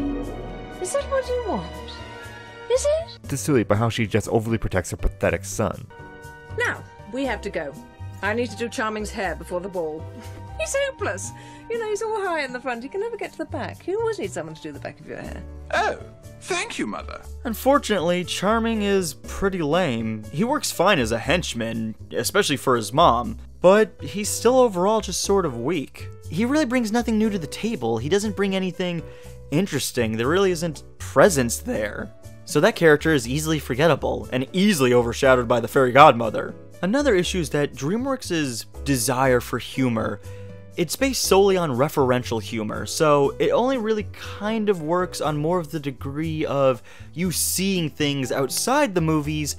Is that what you want? Is it? To silly by how she just overly protects her pathetic son. Now, we have to go. I need to do Charming's hair before the ball. He's hopeless. You know, he's all high in the front. He can never get to the back. You always need someone to do the back of your hair. Oh, thank you, Mother. Unfortunately, Charming is pretty lame. He works fine as a henchman, especially for his mom, but he's still overall just sort of weak. He really brings nothing new to the table. He doesn't bring anything interesting. There really isn't presence there. So that character is easily forgettable, and easily overshadowed by the fairy godmother. Another issue is that DreamWorks' desire for humor, it's based solely on referential humor, so it only really kind of works on more of the degree of you seeing things outside the movies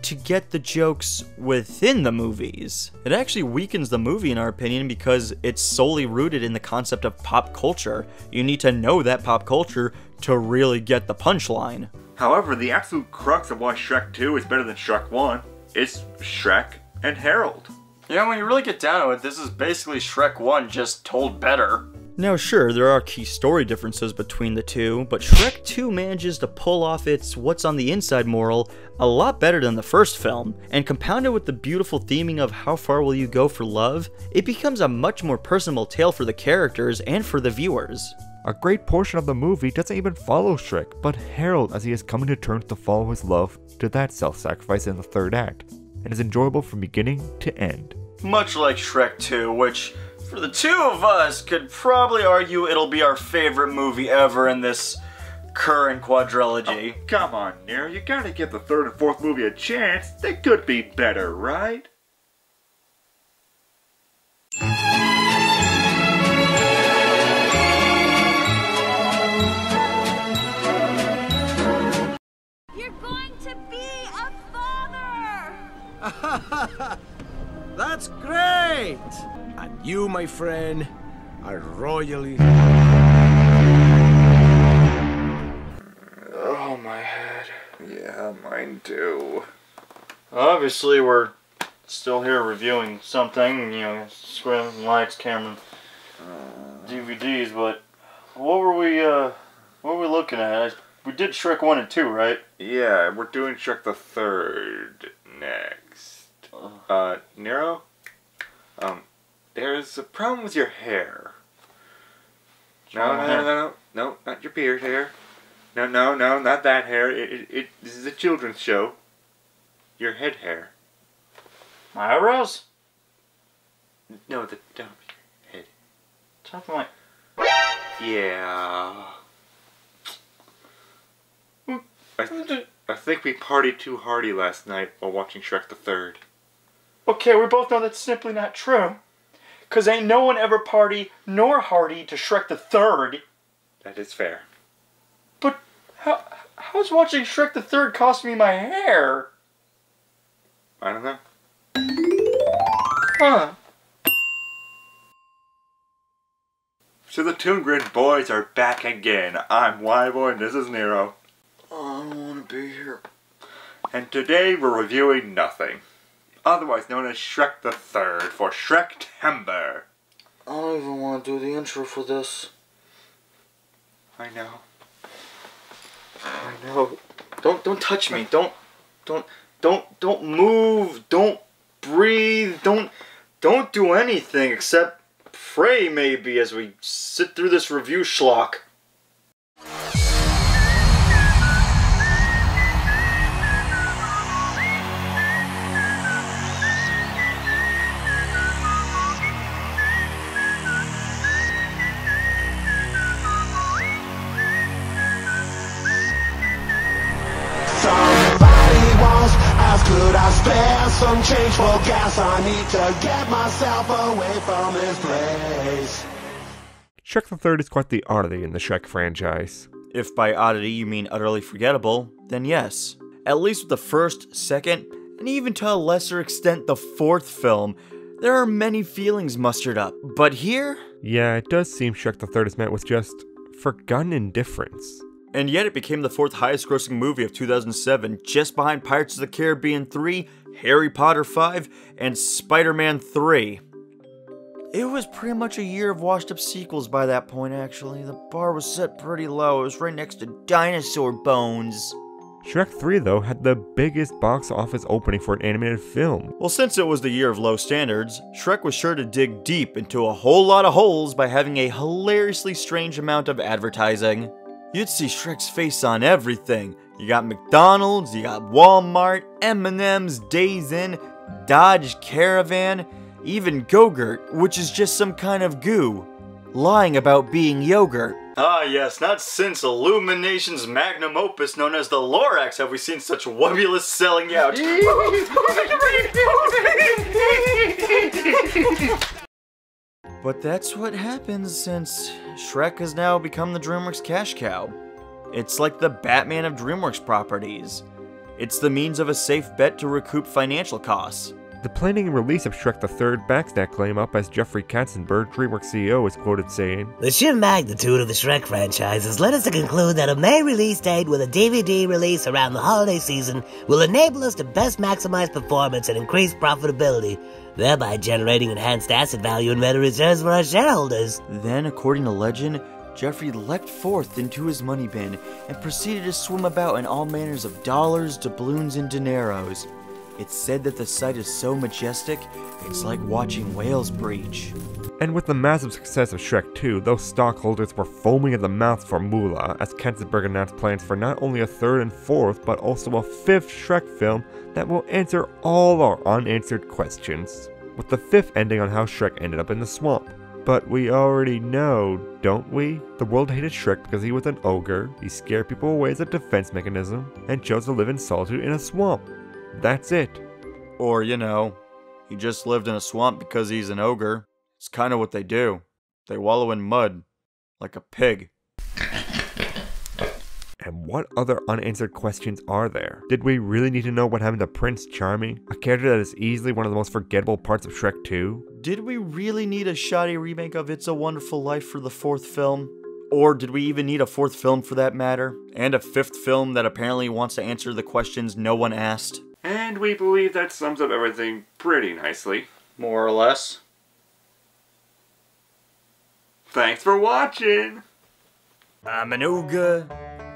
to get the jokes within the movies. It actually weakens the movie in our opinion because it's solely rooted in the concept of pop culture. You need to know that pop culture to really get the punchline. However, the absolute crux of why Shrek 2 is better than Shrek 1 is Shrek and Harold. Yeah, when you really get down to it, this is basically Shrek 1 just told better. Now sure, there are key story differences between the two, but Shrek 2 manages to pull off its what's on the inside moral a lot better than the first film, and compounded with the beautiful theming of how far will you go for love, it becomes a much more personal tale for the characters and for the viewers. A great portion of the movie doesn't even follow Shrek, but Harold as he is coming to terms to follow his love to that self-sacrifice in the third act, and is enjoyable from beginning to end. Much like Shrek 2, which, for the two of us, could probably argue it'll be our favorite movie ever in this current quadrilogy. Oh, come on, Nero, you gotta give the third and fourth movie a chance. They could be better, right? That's great! And you, my friend, are royally... Oh, my head. Yeah, mine too. Obviously, we're still here reviewing something, you know, screen, lights, camera, DVDs, but what were we looking at? We did Shrek 1 and 2, right? Yeah, we're doing Shrek the Third next. Nero? There's a problem with your hair. No, not your beard hair. No, not that hair. This is a children's show. Your head hair. My eyebrows? No, the top of your head. Top of my... Yeah. I think we partied too hardy last night while watching Shrek the Third. Okay, we both know that's simply not true. Cause ain't no one ever party nor hardy to Shrek the Third. That is fair. But how's watching Shrek the Third cost me my hair? I don't know. Huh. So the Toon Grid boys are back again. I'm Wyboy and this is Nero. I don't want to be here. And today we're reviewing nothing. Otherwise known as Shrek the Third for Shrektember. I don't even want to do the intro for this. I know. I know. Don't touch me. Don't move. Don't breathe. Don't do anything except pray, maybe, as we sit through this review schlock. Could I spare some change for gas? I need to get myself away from this place. Shrek the Third is quite the oddity in the Shrek franchise. If by oddity you mean utterly forgettable, then yes. At least with the first, second, and even to a lesser extent the fourth film, there are many feelings mustered up. But here? Yeah, it does seem Shrek the Third is met with just forgotten indifference. And yet it became the fourth highest grossing movie of 2007, just behind Pirates of the Caribbean 3, Harry Potter 5, and Spider-Man 3. It was pretty much a year of washed up sequels by that point, actually. The bar was set pretty low. It was right next to Dinosaur Bones. Shrek 3, though, had the biggest box office opening for an animated film. Well, since it was the year of low standards, Shrek was sure to dig deep into a whole lot of holes by having a hilariously strange amount of advertising. You'd see Shrek's face on everything. You got McDonald's, you got Walmart, M&M's, Days Inn, Dodge Caravan, even Go-Gurt, which is just some kind of goo, lying about being yogurt. Ah yes, not since Illumination's magnum opus known as the Lorax have we seen such wobulous selling out. But that's what happens since Shrek has now become the DreamWorks cash cow. It's like the Batman of DreamWorks properties. It's the means of a safe bet to recoup financial costs. The planning and release of Shrek the Third backs that claim up, as Jeffrey Katzenberg, DreamWorks CEO, is quoted saying, "The sheer magnitude of the Shrek franchise has led us to conclude that a May release date with a DVD release around the holiday season will enable us to best maximize performance and increase profitability, thereby generating enhanced asset value and better returns for our shareholders." Then, according to legend, Jeffrey leapt forth into his money bin and proceeded to swim about in all manners of dollars, doubloons, and dineros. It's said that the sight is so majestic, it's like watching whales breach. And with the massive success of Shrek 2, those stockholders were foaming at the mouth for moolah, as Katzenberg announced plans for not only a third and fourth, but also a fifth Shrek film that will answer all our unanswered questions, with the fifth ending on how Shrek ended up in the swamp. But we already know, don't we? The world hated Shrek because he was an ogre, he scared people away as a defense mechanism, and chose to live in solitude in a swamp. That's it. Or, you know, he just lived in a swamp because he's an ogre. It's kind of what they do. They wallow in mud, like a pig. And what other unanswered questions are there? Did we really need to know what happened to Prince Charming, a character that is easily one of the most forgettable parts of Shrek 2? Did we really need a shoddy remake of It's a Wonderful Life for the fourth film? Or did we even need a fourth film for that matter? And a fifth film that apparently wants to answer the questions no one asked? And we believe that sums up everything pretty nicely. More or less. Thanks for watching! I'm an ogre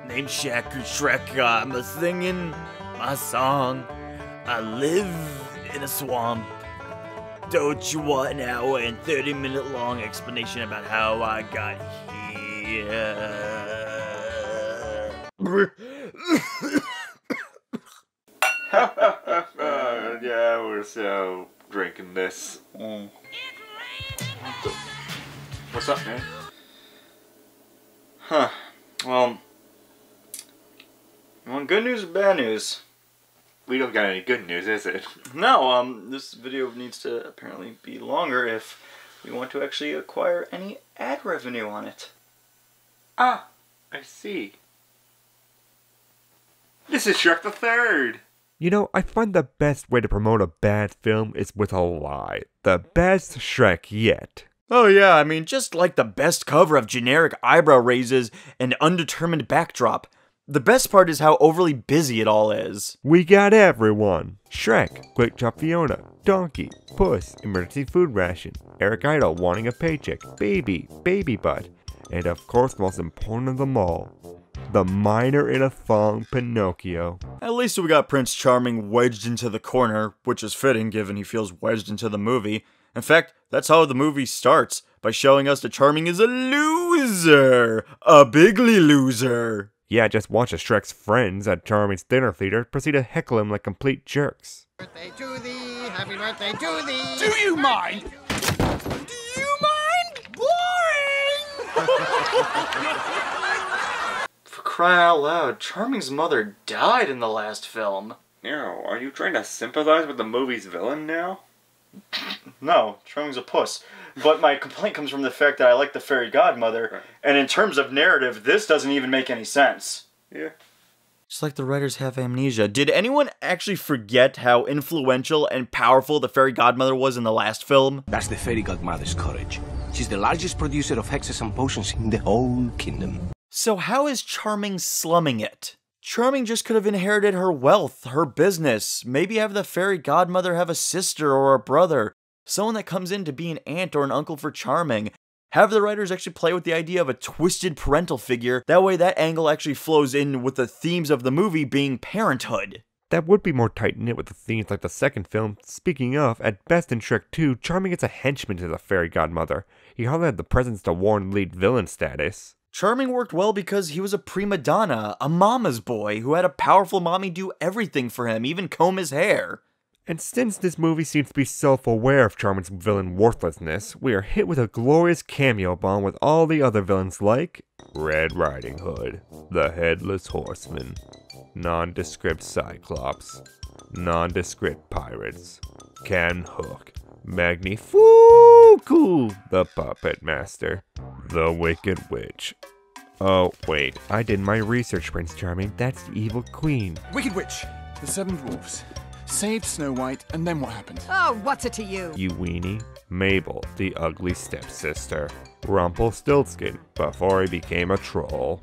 named Shrek. I'm singing my song. I live in a swamp. Don't you want an hour and 30-minute long explanation about how I got here? Yeah, we're so drinking this. What's up, man? Huh. Well, you want good news or bad news? We don't got any good news, is it? No, this video needs to apparently be longer if we want to actually acquire any ad revenue on it. Ah, I see. This is Shrek the Third! You know, I find the best way to promote a bad film is with a lie. The best Shrek yet. Oh yeah, I mean, just like the best cover of generic eyebrow raises and undetermined backdrop. The best part is how overly busy it all is. We got everyone. Shrek, Quick Chop Fiona, Donkey, Puss, Emergency Food Ration, Eric Idle wanting a paycheck, Baby, Baby Butt, and of course the most important of them all, the miner in a thong, Pinocchio. At least we got Prince Charming wedged into the corner, which is fitting given he feels wedged into the movie. In fact, that's how the movie starts. by showing us that Charming is a loser. A bigly loser. Yeah, just watch as Shrek's friends at Charming's dinner theater proceed to heckle him like complete jerks. Birthday to thee, happy birthday to thee. Do you mind? Do you mind? Boring! For crying out loud, Charming's mother died in the last film. Nero, are you trying to sympathize with the movie's villain now? No, Charming's a puss. But my complaint comes from the fact that I like the fairy godmother, and in terms of narrative, this doesn't even make any sense. Yeah. Just like the writers have amnesia. Did anyone actually forget how influential and powerful the fairy godmother was in the last film? That's the fairy godmother's courage. She's the largest producer of hexes and potions in the whole kingdom. So how is Charming slumming it? Charming just could have inherited her wealth, her business, maybe have the fairy godmother have a sister or a brother, someone that comes in to be an aunt or an uncle for Charming. Have the writers actually play with the idea of a twisted parental figure, that way that angle actually flows in with the themes of the movie being parenthood. That would be more tight-knit with the themes like the second film. Speaking of, at best in Shrek 2, Charming gets a henchman to the fairy godmother. He hardly had the presence to warrant lead villain status. Charming worked well because he was a prima donna, a mama's boy, who had a powerful mommy do everything for him, even comb his hair. And since this movie seems to be self-aware of Charming's villain worthlessness, we are hit with a glorious cameo bomb with all the other villains like Red Riding Hood, the Headless Horseman, Nondescript Cyclops, Nondescript Pirates, Can Hook, Magnifuku, the Puppet Master, the Wicked Witch. Oh, wait, I did my research, Prince Charming. That's the Evil Queen. Wicked Witch, the Seven Dwarfs, saved Snow White, and then what happened? Oh, what's it to you? You weenie. Mabel, the ugly stepsister. Rumpelstiltskin, before he became a troll.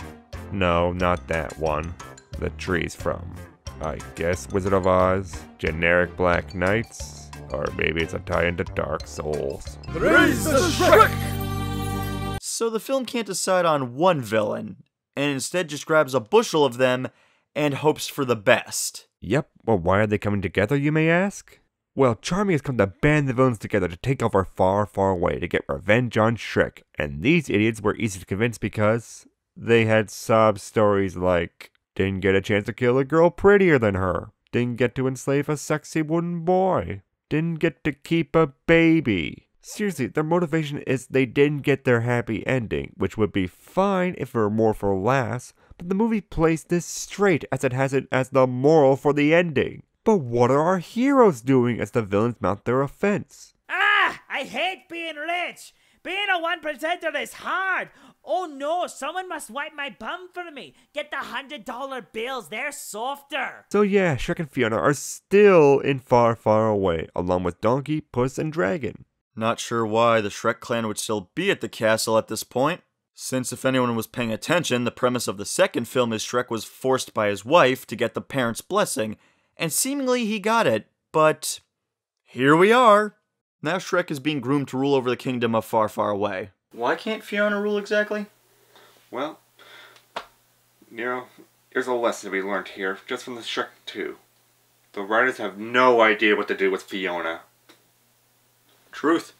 No, not that one. The tree's from, I guess, Wizard of Oz, generic Black Knights, or maybe it's a tie into Dark Souls. Raise the Shrek! So the film can't decide on one villain, and instead just grabs a bushel of them and hopes for the best. Yep, well why are they coming together, you may ask? Well, Charming has come to band the villains together to take over Far, Far Away to get revenge on Shrek, and these idiots were easy to convince because they had sob stories like, didn't get a chance to kill a girl prettier than her, didn't get to enslave a sexy wooden boy, didn't get to keep a baby. Seriously, their motivation is they didn't get their happy ending, which would be fine if it were more for laughs, but the movie plays this straight as it has it as the moral for the ending. But what are our heroes doing as the villains mount their offense? Ah! I hate being rich! Being a 1%er is hard! Oh no, someone must wipe my bum for me! Get the $100 bills, they're softer! So yeah, Shrek and Fiona are still in Far, Far Away, along with Donkey, Puss, and Dragon. Not sure why the Shrek clan would still be at the castle at this point, since if anyone was paying attention, the premise of the second film is Shrek was forced by his wife to get the parents' blessing, and seemingly he got it, but here we are. Now Shrek is being groomed to rule over the kingdom of Far, Far Away. Why can't Fiona rule exactly? Well, Nero, there's a lesson to be learned here, just from the Shrek 2. The writers have no idea what to do with Fiona. Truth.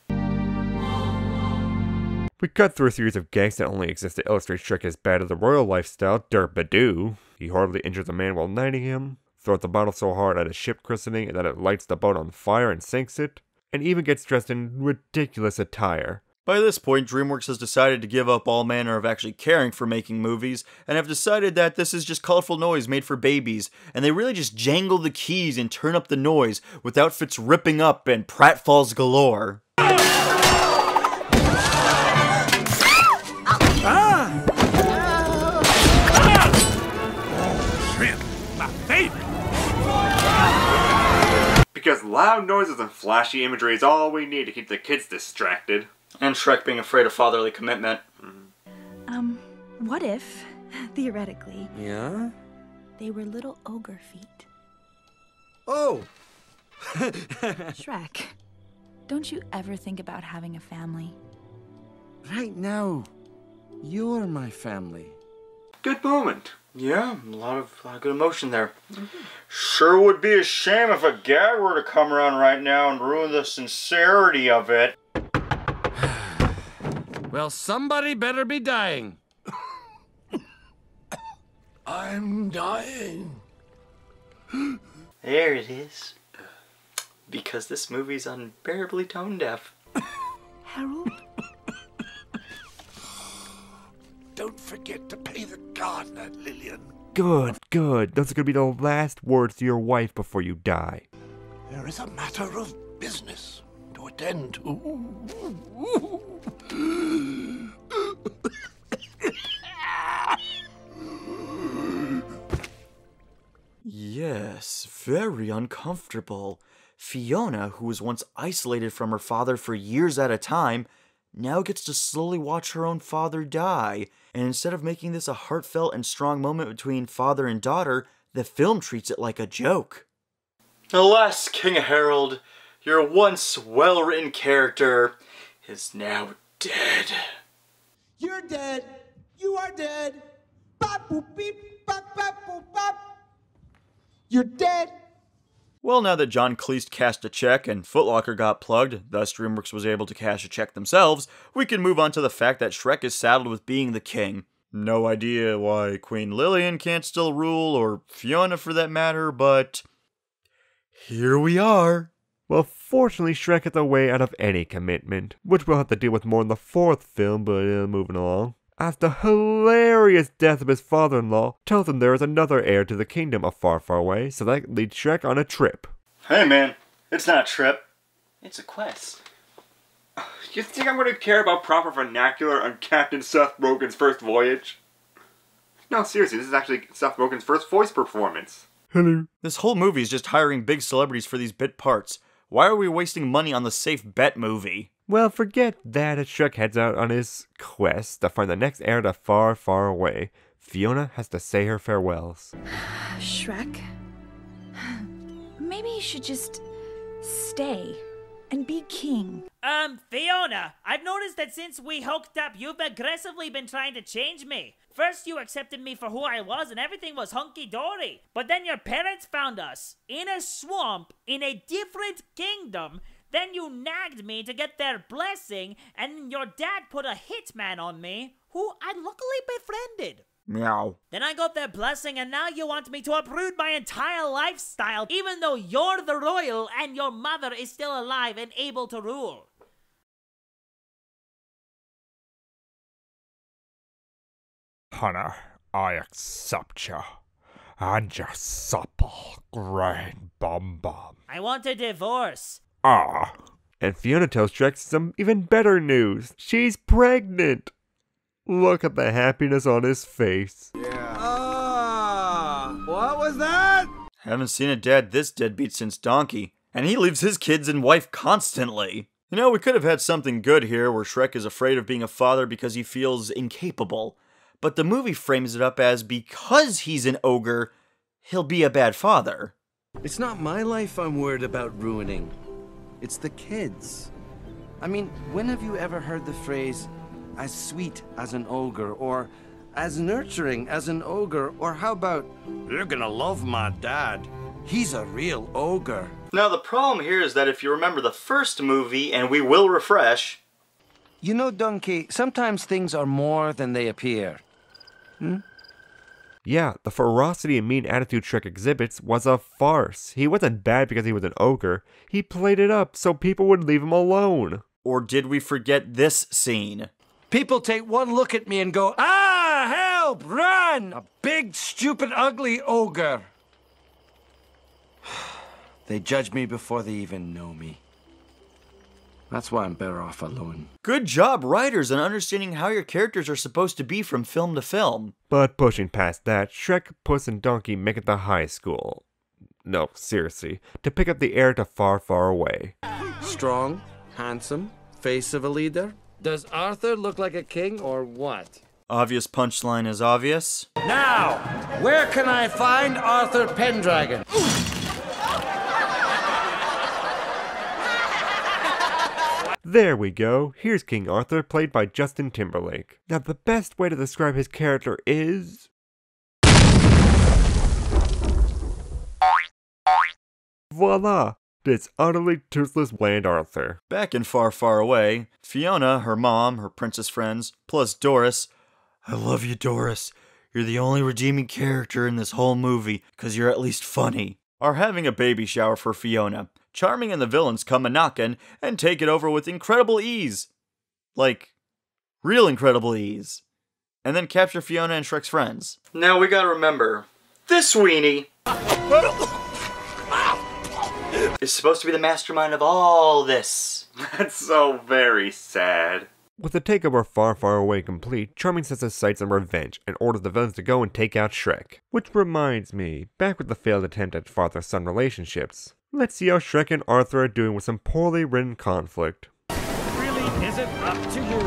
We cut through a series of gags that only exist to illustrate Shrek as bad as the royal lifestyle, Derp-a-doo. He hardly injures a man while knighting him, throws the bottle so hard at a ship christening that it lights the boat on fire and sinks it, and even gets dressed in ridiculous attire. By this point, DreamWorks has decided to give up all manner of actually caring for making movies, and have decided that this is just colorful noise made for babies, and they really just jangle the keys and turn up the noise, with outfits ripping up and pratfalls galore. Shrimp, my favorite! Because loud noises and flashy imagery is all we need to keep the kids distracted. And Shrek being afraid of fatherly commitment. What if, theoretically, Yeah? they were little ogre feet? Oh! Shrek, don't you ever think about having a family? Right now, you're my family. Good moment. Yeah, a lot of good emotion there. Sure would be a shame if a gag were to come around right now and ruin the sincerity of it. Well, somebody better be dying. I'm dying. There it is. Because this movie's unbearably tone deaf. Harold? Don't forget to pay the gardener, Lillian. Good, good. Those are gonna be the last words to your wife before you die. There is a matter of business to attend to. Yes, very uncomfortable. Fiona, who was once isolated from her father for years at a time, now gets to slowly watch her own father die. And instead of making this a heartfelt and strong moment between father and daughter, the film treats it like a joke. Alas, King Harold, your once well-written character is now dead. You're dead. You are dead. Bop boop beep bop bop boop bop. You're dead. Well, now that John Cleese cashed a check and Foot Locker got plugged, thus DreamWorks was able to cash a check themselves, we can move on to the fact that Shrek is saddled with being the king. No idea why Queen Lillian can't still rule, or Fiona for that matter, but here we are. Well, fortunately, Shrek gets away out of any commitment, which we'll have to deal with more in the fourth film, but moving along. As the hilarious death of his father-in-law tells him there is another heir to the kingdom of far, far away, so that leads Shrek on a trip. Hey man, it's not a trip. It's a quest. You think I'm going to care about proper vernacular on Captain Seth Rogen's first voyage? No, seriously, this is actually Seth Rogen's first voice performance. Hello. This whole movie is just hiring big celebrities for these bit parts. Why are we wasting money on the safe bet movie? Well, forget that as Shrek heads out on his quest to find the next heir to far, far away. Fiona has to say her farewells. Shrek? Maybe you should just stay and be king. Fiona, I've noticed that since we hooked up, you've aggressively been trying to change me. First, you accepted me for who I was and everything was hunky-dory. But then your parents found us in a swamp in a different kingdom. Then you nagged me to get their blessing, and your dad put a hitman on me, who I luckily befriended. Meow. Then I got their blessing, and now you want me to uproot my entire lifestyle, even though you're the royal and your mother is still alive and able to rule. Honor, I accept you. And your supple, green bum-bum. I want a divorce. Ah. And Fiona tells Shrek some even better news. She's pregnant. Look at the happiness on his face. What was that? Haven't seen a dad this deadbeat since Donkey. And he leaves his kids and wife constantly. You know, we could have had something good here where Shrek is afraid of being a father because he feels incapable. But the movie frames it up as because he's an ogre, he'll be a bad father. It's not my life I'm worried about ruining. It's the kids. I mean, when have you ever heard the phrase, as sweet as an ogre, or as nurturing as an ogre, or how about, you're gonna love my dad. He's a real ogre. Now the problem here is that if you remember the first movie, and we will refresh... You know, Donkey, sometimes things are more than they appear. Yeah, the ferocity and mean attitude Shrek exhibits was a farce. He wasn't bad because he was an ogre. He played it up so people would leave him alone. Or did we forget this scene? People take one look at me and go, ah, help, run! A big, stupid, ugly ogre. They judge me before they even know me. That's why I'm better off alone. Good job, writers, in understanding how your characters are supposed to be from film to film. But pushing past that, Shrek, Puss, and Donkey make it to high school. No, seriously, to pick up the heir to far, far away. Strong, handsome, face of a leader. Does Arthur look like a king or what? Obvious punchline is obvious. Now, where can I find Arthur Pendragon? There we go. Here's King Arthur, played by Justin Timberlake. Now, the best way to describe his character is... voila! this utterly toothless bland Arthur. Back in Far, Far Away, Fiona, her mom, her princess friends, plus Doris. I love you, Doris. You're the only redeeming character in this whole movie, because you're at least funny. Are having a baby shower for Fiona. Charming and the villains come a-knockin' and take it over with incredible ease. Like, real incredible ease. And then capture Fiona and Shrek's friends. Now we gotta remember, this weenie is supposed to be the mastermind of all this. That's so very sad. With the takeover Far, Far Away complete, Charming sets his sights on revenge and orders the villains to go and take out Shrek. Which reminds me, back with the failed attempt at father-son relationships, let's see how Shrek and Arthur are doing with some poorly written conflict. Really isn't up to you.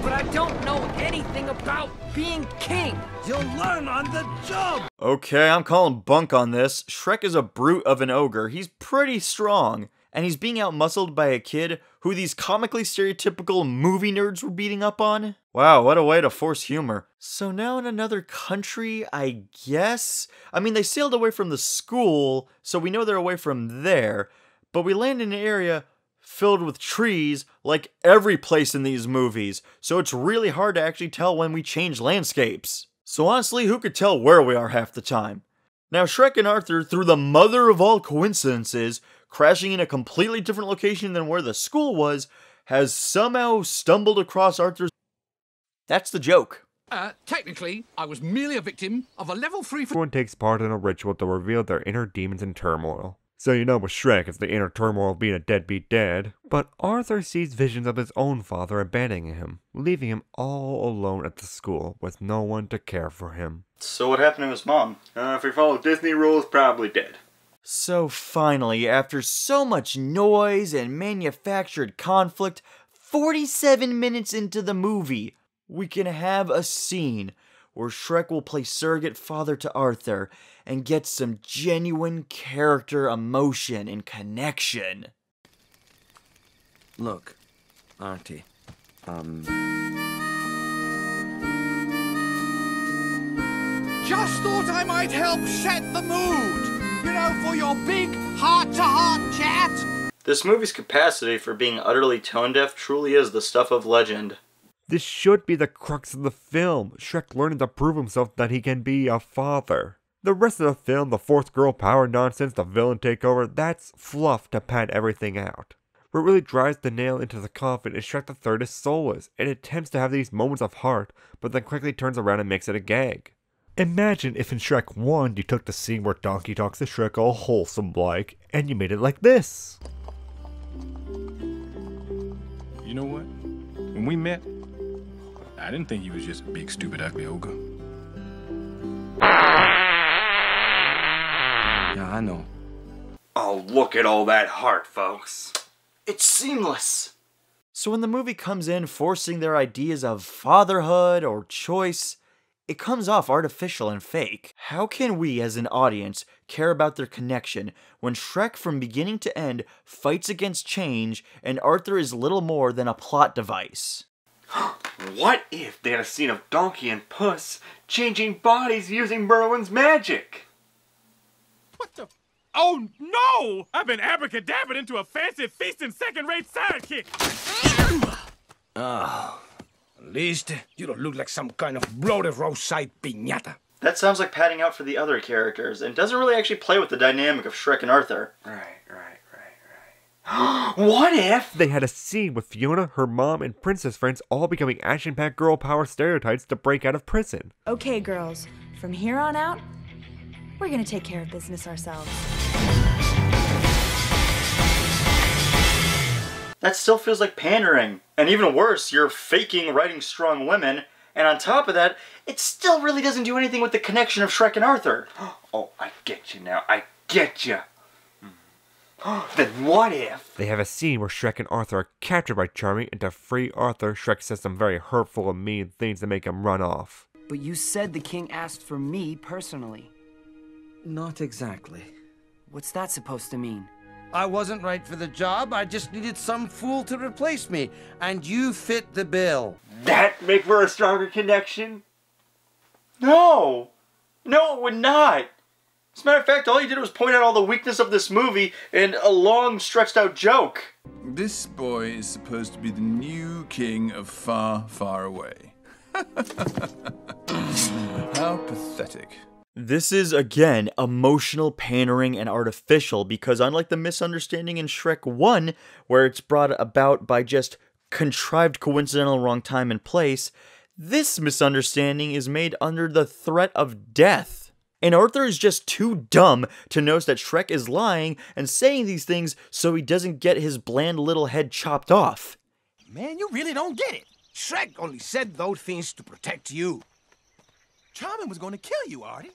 But I don't know anything about being king. You'll learn on the job. Okay, I'm calling bunk on this. Shrek is a brute of an ogre. He's pretty strong. And he's being outmuscled by a kid who these comically stereotypical movie nerds were beating up on? Wow, what a way to force humor. So now in another country, I guess? I mean, they sailed away from the school, so we know they're away from there. But we land in an area filled with trees, like every place in these movies. So it's really hard to actually tell when we change landscapes. So honestly, who could tell where we are half the time? Now Shrek and Arthur, through the mother of all coincidences, crashing in a completely different location than where the school was, has somehow stumbled across Arthur's... That's the joke. Technically, I was merely a victim of a level 3... Everyone takes part in a ritual to reveal their inner demons in turmoil. So you know with Shrek it's the inner turmoil of being a deadbeat dad. But Arthur sees visions of his own father abandoning him, leaving him all alone at the school with no one to care for him. So what happened to his mom? If we follow Disney rules, probably dead. So finally, after so much noise and manufactured conflict, 47 minutes into the movie, we can have a scene where Shrek will play surrogate father to Arthur and get some genuine character emotion and connection. Look, Artie, Just thought I might help set the mood. You know, for your big heart-to-heart chat. This movie's capacity for being utterly tone-deaf truly is the stuff of legend. This should be the crux of the film, Shrek learning to prove himself that he can be a father. The rest of the film, the fourth girl power nonsense, the villain takeover, that's fluff to pad everything out. What really drives the nail into the coffin is Shrek the Third is soulless. It attempts to have these moments of heart, but then quickly turns around and makes it a gag. Imagine if in Shrek 1 you took the scene where Donkey talks to Shrek all wholesome-like, and you made it like this. You know what? When we met, I didn't think you was just a big, stupid, ugly ogre. Yeah, I know. Oh, look at all that heart, folks. It's seamless. So when the movie comes in forcing their ideas of fatherhood or choice, it comes off artificial and fake. How can we, as an audience, care about their connection when Shrek from beginning to end fights against change and Arthur is little more than a plot device? What if they had a scene of Donkey and Puss changing bodies using Merlin's magic? What the... Oh no! I've been abracadabraed into a fancy feasting second-rate sidekick! Oh, at least you don't look like some kind of bloated roadside piñata. That sounds like padding out for the other characters, and doesn't really actually play with the dynamic of Shrek and Arthur. Right. What if they had a scene with Fiona, her mom, and princess friends all becoming action-packed girl power stereotypes to break out of prison? Okay, girls, from here on out, we're gonna take care of business ourselves. That still feels like pandering. And even worse, you're faking writing strong women, and on top of that, it still really doesn't do anything with the connection of Shrek and Arthur. Oh, I get you now. I get you. Then what if they have a scene where Shrek and Arthur are captured by Charming, and to free Arthur, Shrek says some very hurtful and mean things to make him run off. But you said the king asked for me personally. Not exactly. What's that supposed to mean? I wasn't right for the job, I just needed some fool to replace me, and you fit the bill. That make for a stronger connection? No! No, it would not! As a matter of fact, all you did was point out all the weakness of this movie in a long, stretched out joke. This boy is supposed to be the new king of Far, Far Away. How pathetic. This is, again, emotional pandering and artificial because unlike the misunderstanding in Shrek 1, where it's brought about by just contrived coincidental wrong time and place, this misunderstanding is made under the threat of death. And Arthur is just too dumb to notice that Shrek is lying and saying these things so he doesn't get his bland little head chopped off. Man, you really don't get it. Shrek only said those things to protect you. Charming was going to kill you, Artie.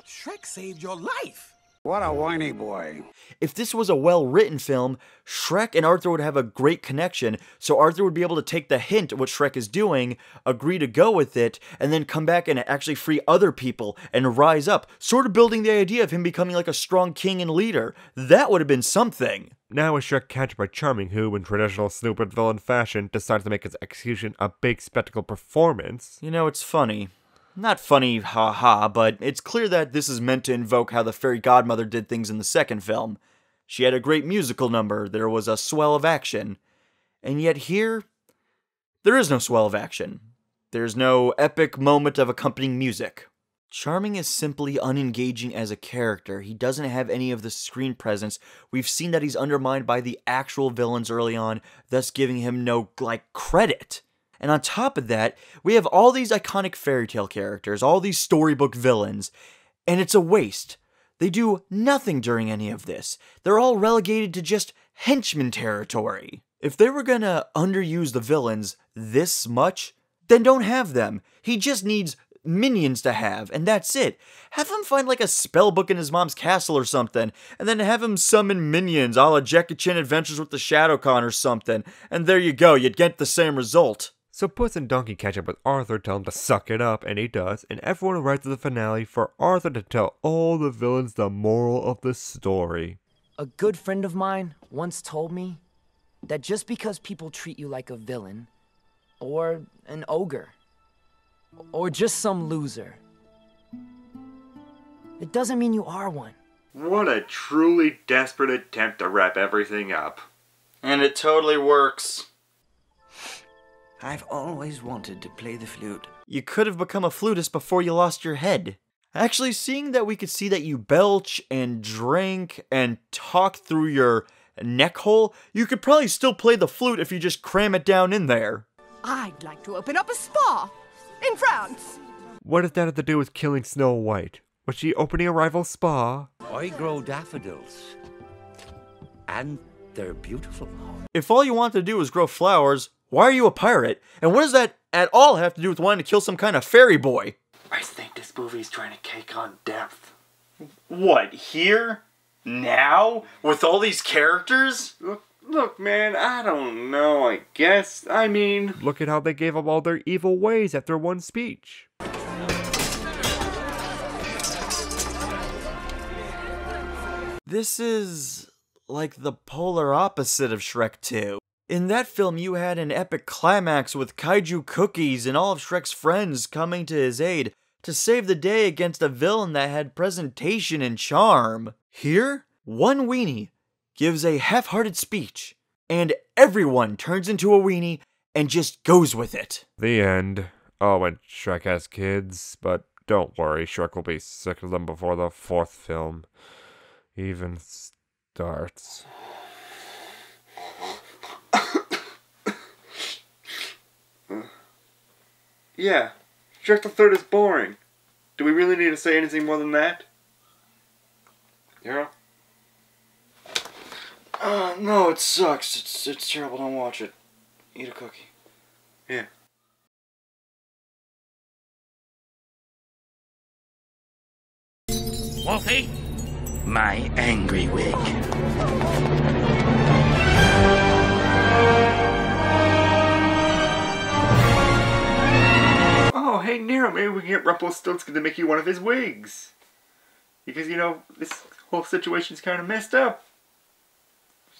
Shrek saved your life. What a whiny boy. If this was a well-written film, Shrek and Arthur would have a great connection, so Arthur would be able to take the hint of what Shrek is doing, agree to go with it, and then come back and actually free other people and rise up, sort of building the idea of him becoming like a strong king and leader. That would have been something. Now with Shrek captured by Charming, who, in traditional stupid villain fashion, decides to make his execution a big spectacle performance. You know, it's funny. Not funny, haha, but it's clear that this is meant to invoke how the fairy godmother did things in the second film. She had a great musical number, there was a swell of action. And yet here, there is no swell of action. There's no epic moment of accompanying music. Charming is simply unengaging as a character. He doesn't have any of the screen presence. We've seen that he's undermined by the actual villains early on, thus giving him no, credit. And on top of that, we have all these iconic fairy tale characters, all these storybook villains, and it's a waste. They do nothing during any of this. They're all relegated to just henchman territory. If they were gonna underuse the villains this much, then don't have them. He just needs minions to have, and that's it. Have him find like a spell book in his mom's castle or something, and then have him summon minions a la Jackie Chan Adventures with the Shadowcon or something, and there you go, you'd get the same result. So Puss and Donkey catch up with Arthur, tell him to suck it up, and he does, and everyone arrives at the finale for Arthur to tell all the villains the moral of the story. A good friend of mine once told me that just because people treat you like a villain, or an ogre, or just some loser, it doesn't mean you are one. What a truly desperate attempt to wrap everything up. And it totally works. I've always wanted to play the flute. You could have become a flutist before you lost your head. Actually, seeing that we could see that you belch and drink and talk through your neck hole, you could probably still play the flute if you just cram it down in there. I'd like to open up a spa in France. What does that have to do with killing Snow White? Was she opening a rival spa? I grow daffodils. And they're beautiful. If all you want to do is grow flowers, why are you a pirate? And what does that at all have to do with wanting to kill some kind of fairy boy? I think this movie's trying to cake on depth. What, here? Now? With all these characters? Look, man, I don't know, I guess. I mean... Look at how they gave up all their evil ways after one speech. This is like the polar opposite of Shrek 2. In that film, you had an epic climax with kaiju cookies and all of Shrek's friends coming to his aid to save the day against a villain that had presentation and charm. Here, one weenie gives a half-hearted speech, and everyone turns into a weenie and just goes with it. The end. Oh, and Shrek has kids, but don't worry, Shrek will be sick of them before the fourth film even starts. Yeah, Shrek the Third is boring. Do we really need to say anything more than that? Yeah? No, it sucks. It's terrible. Don't watch it. Eat a cookie. Yeah. Wolfie? My angry wig. Oh, hey Nero, maybe we can get Rumpelstiltskin to make you one of his wigs. Because, you know, this whole situation's kind of messed up.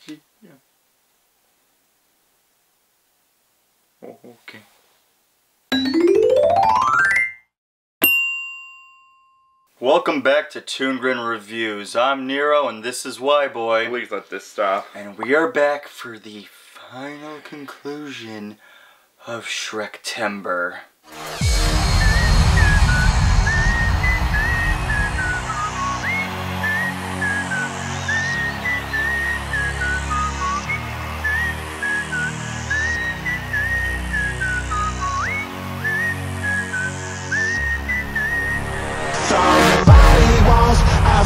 Yeah. Oh, okay. Welcome back to Toongren Reviews. I'm Nero, and this is Y-Boy. Please let this stop. And we are back for the final conclusion of Shrek-tember.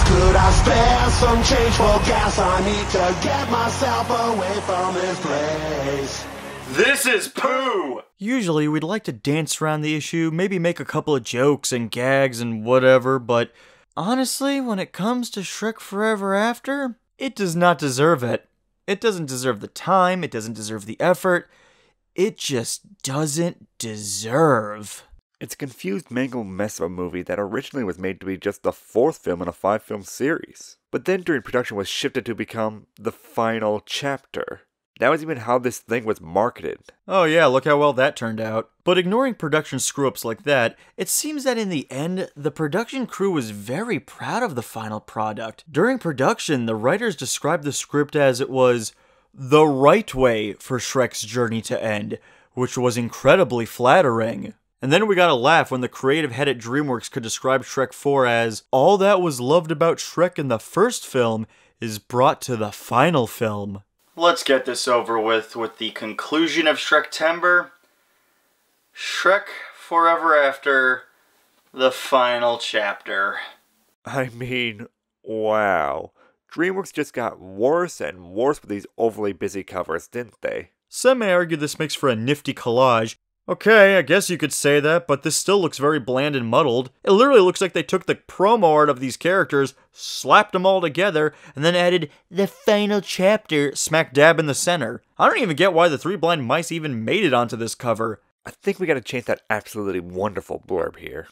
Could I spare some change for gas? I need to get myself away from this place. This is Pooh! Usually we'd like to dance around the issue, maybe make a couple of jokes and gags and whatever, but honestly, when it comes to Shrek Forever After, it does not deserve it. It doesn't deserve the time, it doesn't deserve the effort, it just doesn't deserve. It's a confused, mangled mess of a movie that originally was made to be just the 4th film in a 5-film series, but then during production was shifted to become the final chapter. That was even how this thing was marketed. Oh yeah, look how well that turned out. But ignoring production screw-ups like that, it seems that in the end, the production crew was very proud of the final product. During production, the writers described the script as it was the right way for Shrek's journey to end, which was incredibly flattering. And then we got a laugh when the creative head at DreamWorks could describe Shrek 4 as, all that was loved about Shrek in the first film is brought to the final film. Let's get this over with the conclusion of Shrek-tember. Shrek Forever After, the final chapter. I mean, wow. DreamWorks just got worse and worse with these overly busy covers, didn't they? Some may argue this makes for a nifty collage. Okay, I guess you could say that, but this still looks very bland and muddled. It literally looks like they took the promo art of these characters, slapped them all together, and then added the final chapter smack dab in the center. I don't even get why the 3 blind mice even made it onto this cover. I think we gotta change that absolutely wonderful blurb here.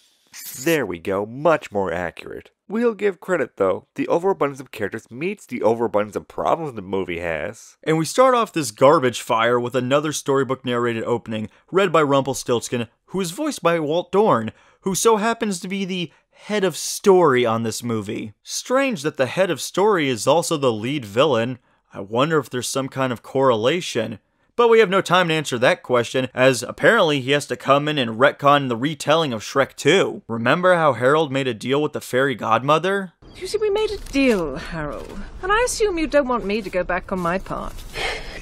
There we go, much more accurate. We'll give credit though, the overabundance of characters meets the overabundance of problems the movie has. And we start off this garbage fire with another storybook narrated opening, read by Rumpelstiltskin, who is voiced by Walt Dorn, who so happens to be the head of story on this movie. Strange that the head of story is also the lead villain. I wonder if there's some kind of correlation. But we have no time to answer that question, as apparently he has to come in and retcon the retelling of Shrek 2. Remember how Harold made a deal with the fairy godmother? You see, we made a deal, Harold. And I assume you don't want me to go back on my part.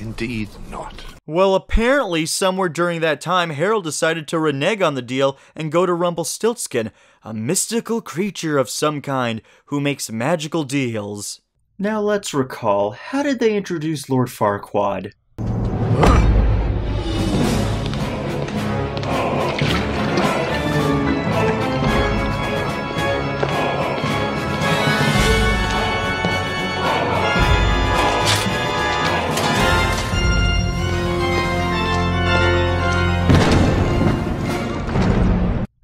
Indeed not. Well, apparently somewhere during that time, Harold decided to renege on the deal and go to Rumpelstiltskin, a mystical creature of some kind who makes magical deals. Now let's recall, how did they introduce Lord Farquaad?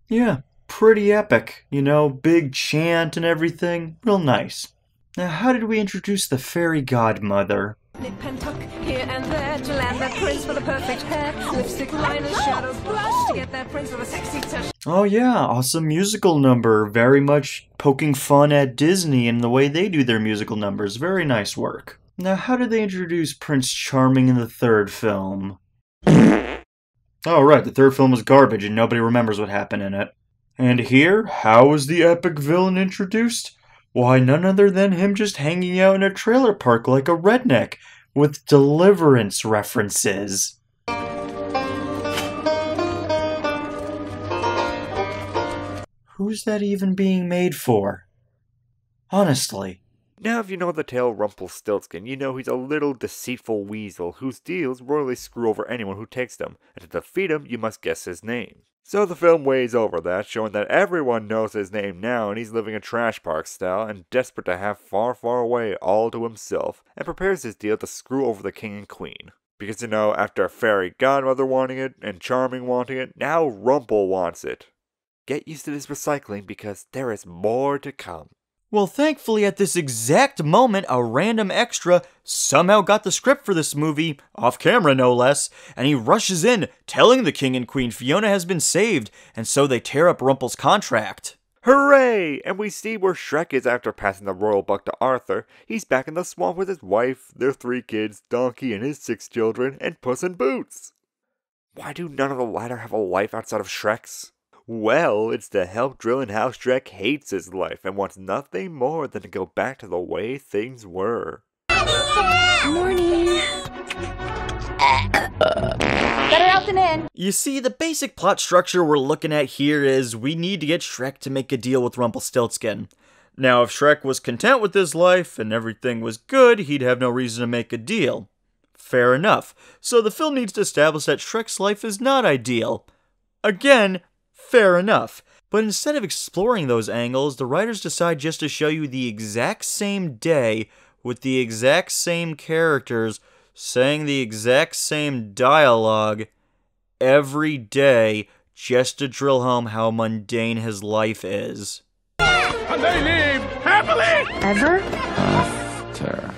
Yeah, pretty epic, you know, big chant and everything, real nice. Now how did we introduce the fairy godmother? Nip and tuck here and there to land that prince with a perfect hair. Lipstick liner, shadows, blush to get that prince with a sexy touch. Oh yeah, awesome musical number, very much poking fun at Disney and the way they do their musical numbers, very nice work. Now how did they introduce Prince Charming in the 3rd film? Oh right, the 3rd film was garbage and nobody remembers what happened in it. And here, how was the epic villain introduced? Why, none other than him just hanging out in a trailer park like a redneck, with Deliverance references. Who's that even being made for? Honestly. Now if you know the tale of Rumpelstiltskin, you know he's a little deceitful weasel whose deals royally screw over anyone who takes them, and to defeat him you must guess his name. So the film weighs over that, showing that everyone knows his name now and he's living a trash park style and desperate to have far, far away all to himself, and prepares his deal to screw over the king and queen. Because you know, after Fairy Godmother wanting it and Charming wanting it, now Rumple wants it. Get used to this recycling because there is more to come. Well, thankfully at this exact moment, a random extra somehow got the script for this movie, off camera no less, and he rushes in, telling the king and queen Fiona has been saved, and so they tear up Rumple's contract. Hooray! And we see where Shrek is after passing the royal buck to Arthur. He's back in the swamp with his wife, their 3 kids, Donkey and his 6 children, and Puss in Boots. Why do none of the latter have a life outside of Shrek's? Well, it's to help drill in how Shrek hates his life and wants nothing more than to go back to the way things were. Morning. Better out than in. You see, the basic plot structure we're looking at here is we need to get Shrek to make a deal with Rumpelstiltskin. Now, if Shrek was content with his life and everything was good, he'd have no reason to make a deal. Fair enough. So the film needs to establish that Shrek's life is not ideal. Again, fair enough. But instead of exploring those angles, the writers decide just to show you the exact same day with the exact same characters saying the exact same dialogue every day just to drill home how mundane his life is. And they live happily ever after.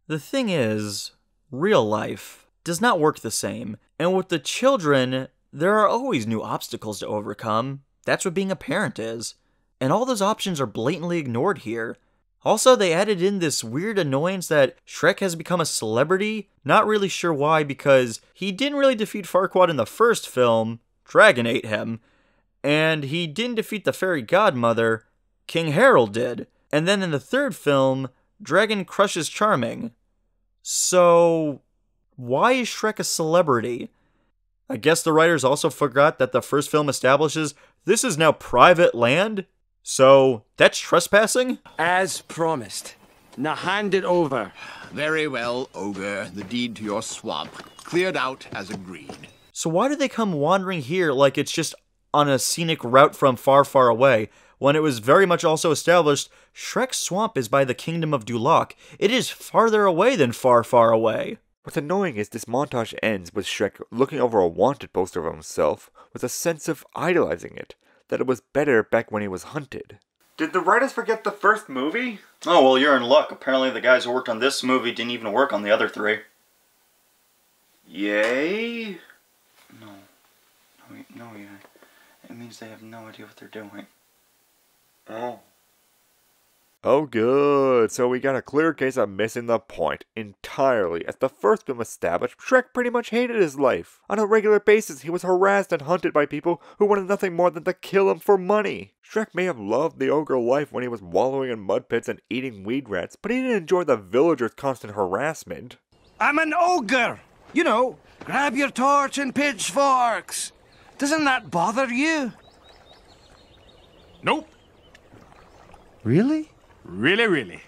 The thing is, real life does not work the same, and with the children, there are always new obstacles to overcome. That's what being a parent is. And all those options are blatantly ignored here. Also, they added in this weird annoyance that Shrek has become a celebrity. Not really sure why, because he didn't really defeat Farquaad in the first film. Dragon ate him. And he didn't defeat the fairy godmother. King Harold did. And then in the third film, Dragon crushes Charming. So, why is Shrek a celebrity? I guess the writers also forgot that the first film establishes this is now private land? So, that's trespassing? As promised. Now hand it over. Very well, Ogre. The deed to your swamp cleared out as agreed. So why do they come wandering here like it's just on a scenic route from far, far away, when it was very much also established Shrek's swamp is by the kingdom of Duloc? It is farther away than far, far away. What's annoying is this montage ends with Shrek looking over a wanted poster of himself with a sense of idolizing it, that it was better back when he was hunted. Did the writers forget the first movie? Oh, well, you're in luck. Apparently the guys who worked on this movie didn't even work on the other 3. Yay? No, yeah. It means they have no idea what they're doing. Oh. Oh good, so we got a clear case of missing the point entirely. As the first film established, Shrek pretty much hated his life. On a regular basis, he was harassed and hunted by people who wanted nothing more than to kill him for money. Shrek may have loved the ogre life when he was wallowing in mud pits and eating weed rats, but he didn't enjoy the villagers' constant harassment. I'm an ogre! You know, grab your torch and pitchforks! Doesn't that bother you? Nope. Really? Really.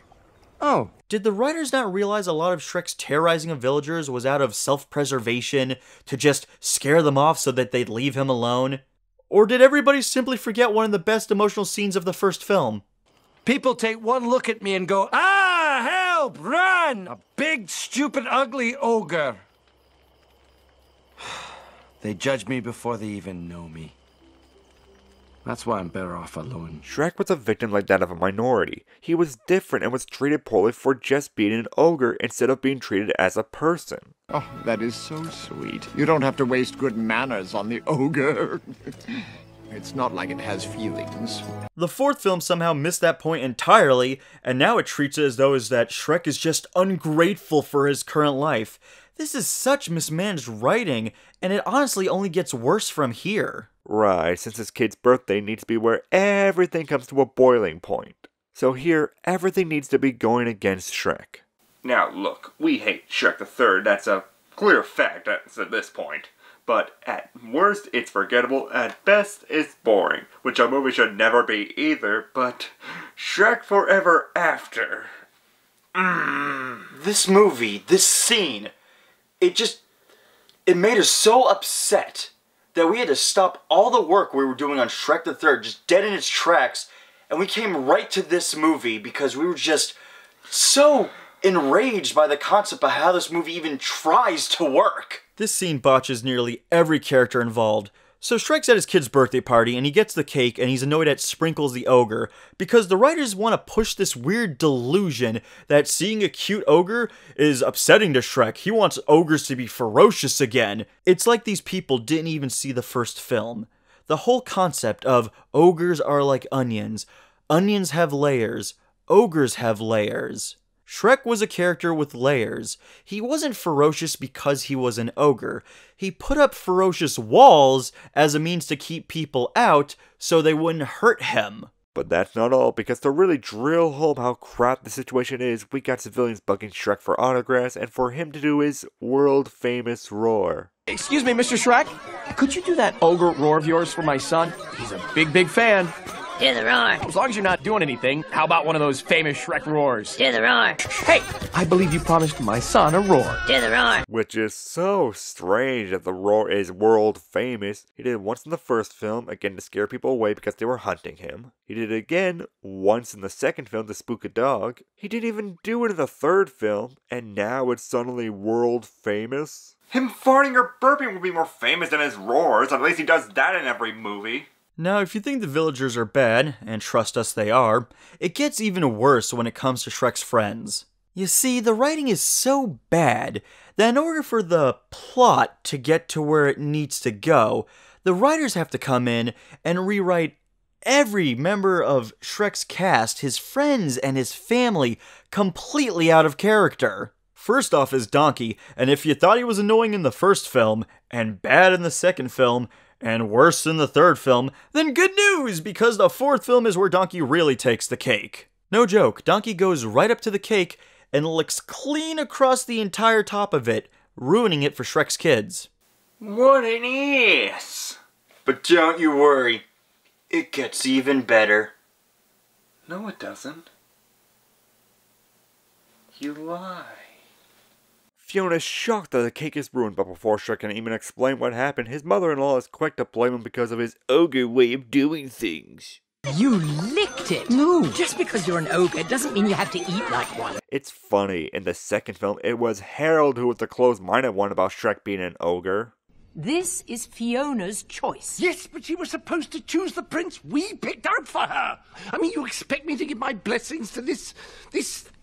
Oh. Did the writers not realize a lot of Shrek's terrorizing of villagers was out of self-preservation to just scare them off so that they'd leave him alone? Or did everybody simply forget one of the best emotional scenes of the first film? People take one look at me and go, "Ah, help, run! A big, stupid, ugly ogre." They judge me before they even know me. That's why I'm better off alone. Shrek was a victim like that of a minority. He was different and was treated poorly for just being an ogre instead of being treated as a person. Oh, that is so sweet. You don't have to waste good manners on the ogre. It's not like it has feelings. The fourth film somehow missed that point entirely, and now it treats it as though that Shrek is just ungrateful for his current life. This is such mismanaged writing, and it honestly only gets worse from here. Right, since his kid's birthday needs to be where everything comes to a boiling point. So here, everything needs to be going against Shrek. Now look, we hate Shrek the Third, that's a clear fact at this point. But at worst, it's forgettable, at best, it's boring. Which a movie should never be either, but Shrek Forever After. This movie, this scene, it made us so upset that we had to stop all the work we were doing on Shrek the Third, just dead in its tracks, and we came right to this movie because we were just so enraged by the concept of how this movie even tries to work. This scene botches nearly every character involved. So Shrek's at his kid's birthday party, and he gets the cake, and he's annoyed at Sprinkles the Ogre, because the writers want to push this weird delusion that seeing a cute ogre is upsetting to Shrek. He wants ogres to be ferocious again. It's like these people didn't even see the first film. The whole concept of ogres are like onions, onions have layers, ogres have layers. Shrek was a character with layers. He wasn't ferocious because he was an ogre. He put up ferocious walls as a means to keep people out so they wouldn't hurt him. But that's not all, because to really drill home how crap the situation is, we got civilians bugging Shrek for autographs and for him to do his world-famous roar. Excuse me, Mr. Shrek? Could you do that ogre roar of yours for my son? He's a big fan. Do the roar. As long as you're not doing anything, how about one of those famous Shrek roars? Do the roar. Hey, I believe you promised my son a roar. Do the roar. Which is so strange that the roar is world famous. He did it once in the first film, again to scare people away because they were hunting him. He did it again once in the second film to spook a dog. He didn't even do it in the third film, and now it's suddenly world famous. Him farting or burping would be more famous than his roars. At least he does that in every movie. Now, if you think the villagers are bad, and trust us they are, it gets even worse when it comes to Shrek's friends. You see, the writing is so bad that in order for the plot to get to where it needs to go, the writers have to come in and rewrite every member of Shrek's cast, his friends and his family, completely out of character. First off is Donkey, and if you thought he was annoying in the first film, and bad in the second film, and worse in the third film, then good news, because the fourth film is where Donkey really takes the cake. No joke, Donkey goes right up to the cake and licks clean across the entire top of it, ruining it for Shrek's kids. What an ass! But don't you worry, it gets even better. No, it doesn't. You lie. Fiona's shocked that the cake is ruined, but before Shrek can even explain what happened, his mother-in-law is quick to blame him because of his ogre way of doing things. You licked it! No! Just because you're an ogre doesn't mean you have to eat like one. It's funny, in the second film, it was Harold who was the closed-minded one about Shrek being an ogre. This is Fiona's choice. Yes, but she was supposed to choose the prince we picked out for her. I mean, you expect me to give my blessings to this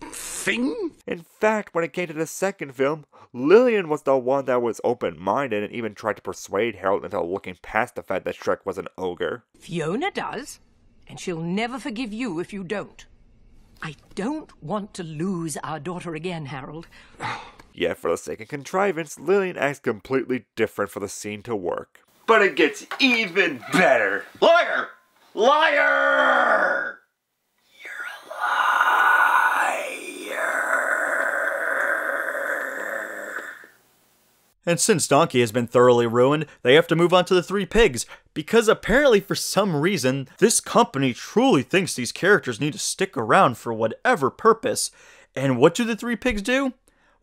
thing? In fact, when it came to the second film, Lillian was the one that was open-minded and even tried to persuade Harold into looking past the fact that Shrek was an ogre. Fiona does, and she'll never forgive you if you don't. I don't want to lose our daughter again, Harold. Yet, for the sake of contrivance, Lillian acts completely different for the scene to work. But it gets even better. Liar! Liar! And since Donkey has been thoroughly ruined, they have to move on to the Three Pigs, because apparently for some reason, this company truly thinks these characters need to stick around for whatever purpose. And what do the Three Pigs do?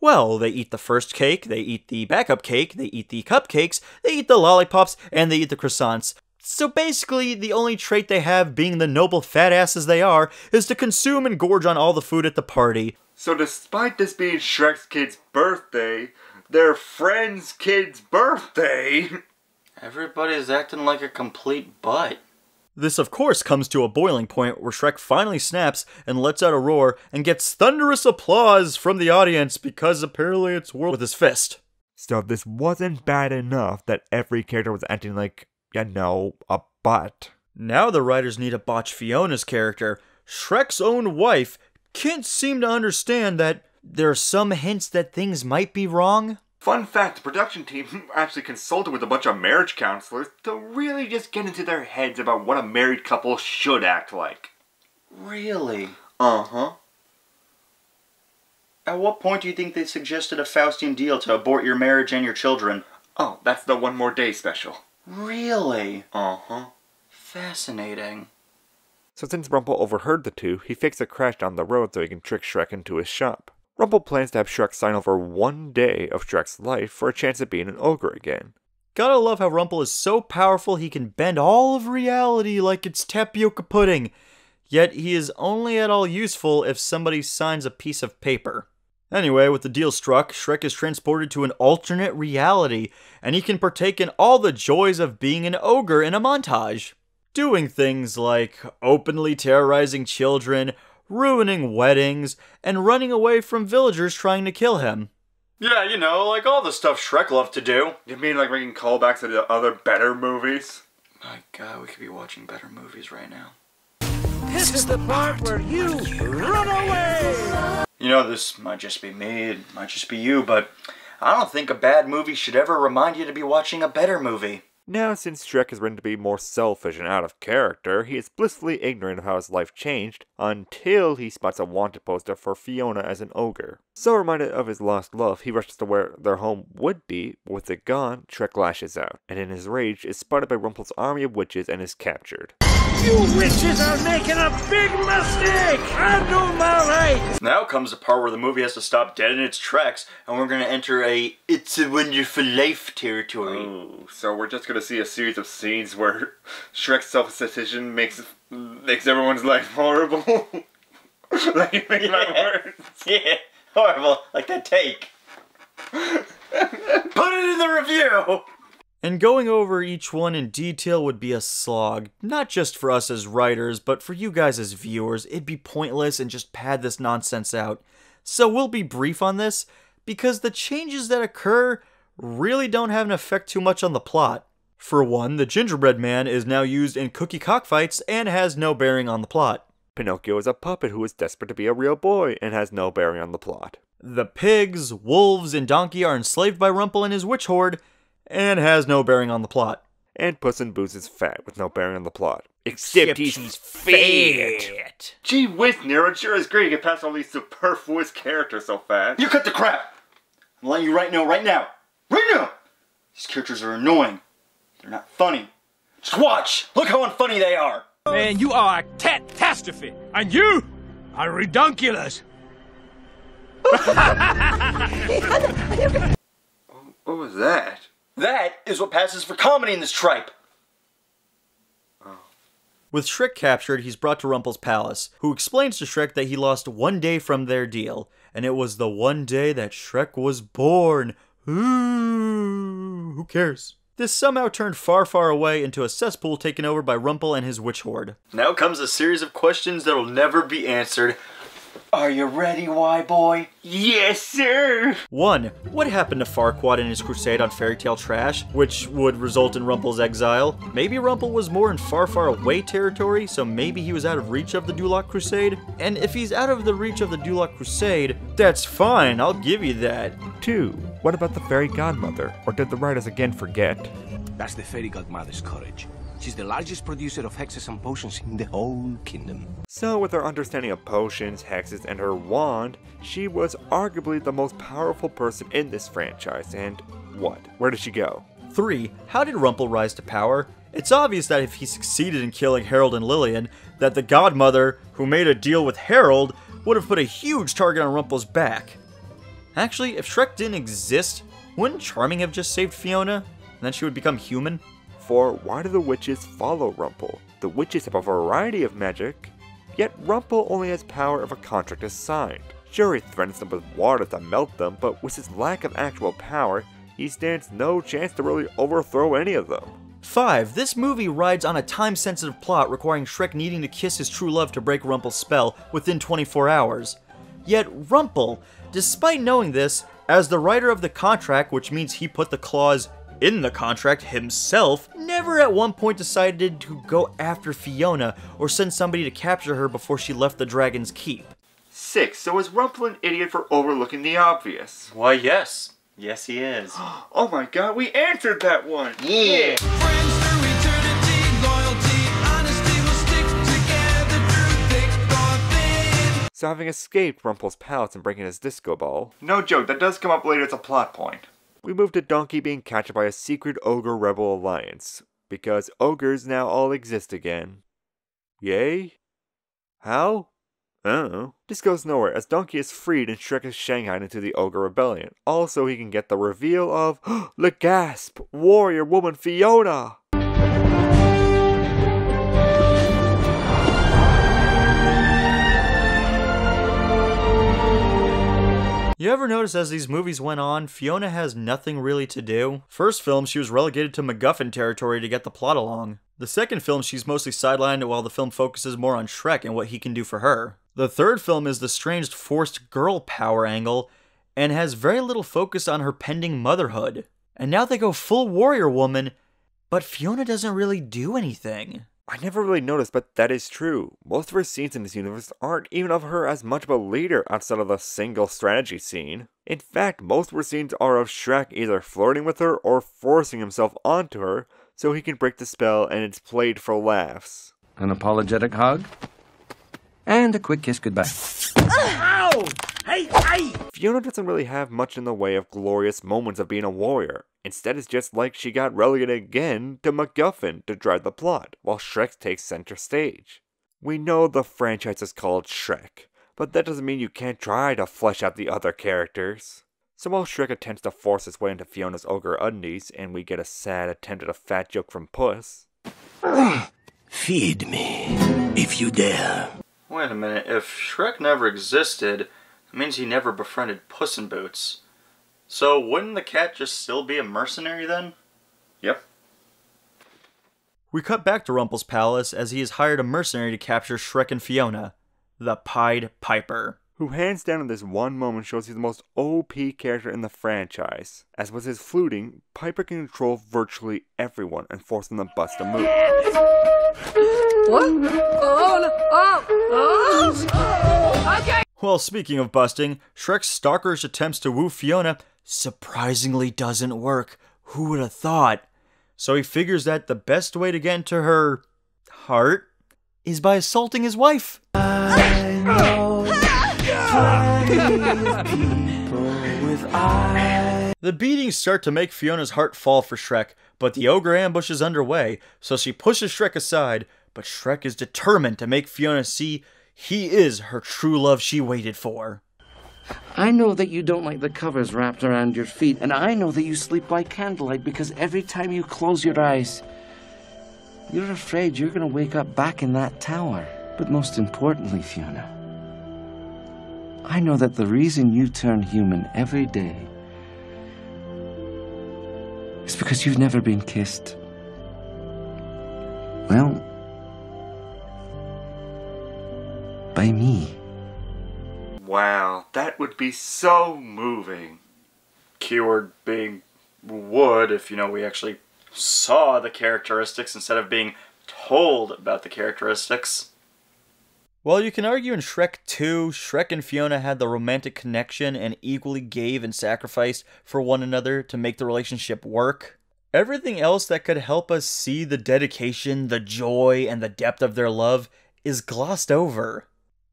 Well, they eat the first cake, they eat the backup cake, they eat the cupcakes, they eat the lollipops, and they eat the croissants. So basically, the only trait they have, being the noble fat asses they are, is to consume and gorge on all the food at the party. So despite this being Shrek's kid's birthday, their friend's kid's birthday... Everybody's acting like a complete butt. This, of course, comes to a boiling point where Shrek finally snaps and lets out a roar and gets thunderous applause from the audience because apparently it's whirled with his fist. So if this wasn't bad enough that every character was acting like, you know, a butt. Now the writers need to botch Fiona's character. Shrek's own wife can't seem to understand that there are some hints that things might be wrong. Fun fact, the production team actually consulted with a bunch of marriage counselors to really just get into their heads about what a married couple should act like. Really? Uh-huh. At what point do you think they suggested a Faustian deal to abort your marriage and your children? Oh, that's the One More Day special. Really? Uh-huh. Fascinating. So since Rumple overheard the two, he fakes a crash down the road so he can trick Shrek into his shop. Rumple plans to have Shrek sign over 1 day of Shrek's life for a chance at being an ogre again. Gotta love how Rumple is so powerful he can bend all of reality like it's tapioca pudding. Yet he is only at all useful if somebody signs a piece of paper. Anyway, with the deal struck, Shrek is transported to an alternate reality, and he can partake in all the joys of being an ogre in a montage. Doing things like openly terrorizing children, ruining weddings, and running away from villagers trying to kill him. Yeah, you know, like all the stuff Shrek loved to do. You mean like making callbacks to the other better movies? My God, we could be watching better movies right now. This is the part where you run away! You know, this might just be me, it might just be you, but I don't think a bad movie should ever remind you to be watching a better movie. Now, since Shrek is written to be more selfish and out of character, he is blissfully ignorant of how his life changed until he spots a wanted poster for Fiona as an ogre. So reminded of his lost love, he rushes to where their home would be, but with it gone, Shrek lashes out, and in his rage is spotted by Rumpel's army of witches and is captured. You witches are making a big mistake! I know my rights! Now comes the part where the movie has to stop dead in its tracks, and we're gonna enter a It's a Wonderful Life territory. Ooh, so we're just gonna see a series of scenes where Shrek's self-decision makes everyone's life horrible. Like you make my words. Yeah, horrible, like that take. Put it in the review! And going over each one in detail would be a slog, not just for us as writers, but for you guys as viewers. It'd be pointless and just pad this nonsense out. So we'll be brief on this, because the changes that occur really don't have an effect too much on the plot. For one, the gingerbread man is now used in cookie cockfights and has no bearing on the plot. Pinocchio is a puppet who is desperate to be a real boy and has no bearing on the plot. The pigs, wolves, and donkey are enslaved by Rumpel and his witch horde, and has no bearing on the plot. And Puss in Boots is fat with no bearing on the plot. Except he's fat. Gee whiz, Nero, it sure is great to get past all these superfluous characters so fast. You cut the crap! I'm letting you right now. These characters are annoying. They're not funny. Just watch! Look how unfunny they are! Man, you are a catastrophe, and you are redunculous. What was that? That is what passes for comedy in this tripe. With Shrek captured, he's brought to Rumpel's palace, who explains to Shrek that he lost 1 day from their deal, and it was the one day that Shrek was born. Ooh, who cares? This somehow turned far, far away into a cesspool taken over by Rumpel and his witch horde. Now comes a series of questions that'll never be answered. Are you ready, Y-Boy? Yes, sir! 1. What happened to Farquaad in his crusade on Fairy Tale Trash, which would result in Rumpel's exile? Maybe Rumpel was more in far, far away territory, so maybe he was out of reach of the Duloc Crusade? And if he's out of the reach of the Duloc Crusade, that's fine, I'll give you that. 2. What about the fairy godmother? Or did the writers again forget? That's the fairy godmother's courage. She's the largest producer of hexes and potions in the whole kingdom. So with her understanding of potions, hexes, and her wand, she was arguably the most powerful person in this franchise, and what? Where did she go? 3. How did Rumpel rise to power? It's obvious that if he succeeded in killing Harold and Lillian, that the godmother, who made a deal with Harold, would have put a huge target on Rumpel's back. Actually, if Shrek didn't exist, wouldn't Charming have just saved Fiona, and then she would become human? 4. Why do the witches follow Rumpel? The witches have a variety of magic, yet Rumpel only has power if a contract is signed. Sure, he threatens them with water to melt them, but with his lack of actual power, he stands no chance to really overthrow any of them. 5. This movie rides on a time-sensitive plot requiring Shrek needing to kiss his true love to break Rumpel's spell within 24 hours. Yet Rumpel, despite knowing this, as the writer of the contract, which means he put the clause in the contract himself, never at one point decided to go after Fiona or send somebody to capture her before she left the Dragon's Keep. 6. So is Rumpel an idiot for overlooking the obvious? Why, yes. Yes, he is. Oh my god, we answered that one! Yeah! So having escaped Rumpel's palace and breaking his disco ball, no joke, that does come up later as a plot point. We move to Donkey being captured by a secret ogre rebel alliance, because ogres now all exist again. Yay? How? I don't know. This goes nowhere, as Donkey is freed and Shrek is shanghaied into the ogre rebellion. Also, he can get the reveal of the gasp! Warrior woman Fiona! You ever notice as these movies went on, Fiona has nothing really to do? First film, she was relegated to MacGuffin territory to get the plot along. The second film, she's mostly sidelined while the film focuses more on Shrek and what he can do for her. The third film is the strange forced girl power angle, and has very little focus on her pending motherhood. And now they go full warrior woman, But Fiona doesn't really do anything. I never really noticed, but that is true. Most of her scenes in this universe aren't even of her as much of a leader outside of the single strategy scene. In fact, most of her scenes are of Shrek either flirting with her or forcing himself onto her so he can break the spell, and it's played for laughs. An apologetic hug? And a quick kiss goodbye. Ow! Hey, hey! Fiona doesn't really have much in the way of glorious moments of being a warrior. Instead, it's just like she got relegated again to MacGuffin to drive the plot, while Shrek takes center stage. We know the franchise is called Shrek, but that doesn't mean you can't try to flesh out the other characters. So while Shrek attempts to force his way into Fiona's ogre undies, and we get a sad attempt at a fat joke from Puss. Feed me, if you dare. Wait a minute, if Shrek never existed, it means he never befriended Puss in Boots. So wouldn't the cat just still be a mercenary then? Yep. We cut back to Rumpel's palace as he has hired a mercenary to capture Shrek and Fiona, the Pied Piper. Who hands down in this one moment shows he's the most OP character in the franchise. As with his fluting, Piper can control virtually everyone and force them to bust a move. What? Okay. Well, speaking of busting, Shrek's stalkerish attempts to woo Fiona surprisingly doesn't work. Who would have thought? So he figures that the best way to get into her heart is by assaulting his wife. The beatings start to make Fiona's heart fall for Shrek, but the ogre ambush is underway, so she pushes Shrek aside, but Shrek is determined to make Fiona see he is her true love she waited for. I know that you don't like the covers wrapped around your feet, and I know that you sleep by candlelight because every time you close your eyes, you're afraid you're going to wake up back in that tower. But most importantly, Fiona, I know that the reason you turn human every day is because you've never been kissed. Well, by me. Wow, that would be so moving. Keyword being would, if we actually saw the characteristics instead of being told about the characteristics. Well, you can argue in Shrek 2, Shrek and Fiona had the romantic connection and equally gave and sacrificed for one another to make the relationship work. Everything else that could help us see the dedication, the joy, and the depth of their love is glossed over.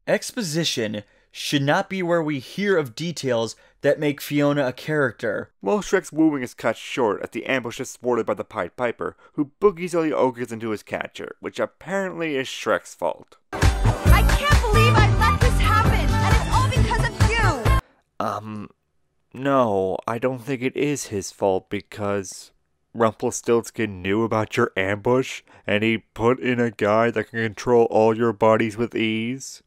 Exposition should not be where we hear of details that make Fiona a character. While Shrek's wooing is cut short as the ambush is thwarted by the Pied Piper, who boogies all the ogres into his catcher, which apparently is Shrek's fault. I can't believe I let this happen, and it's all because of you! No, I don't think it is his fault because Rumpelstiltskin knew about your ambush, and he put in a guy that can control all your bodies with ease.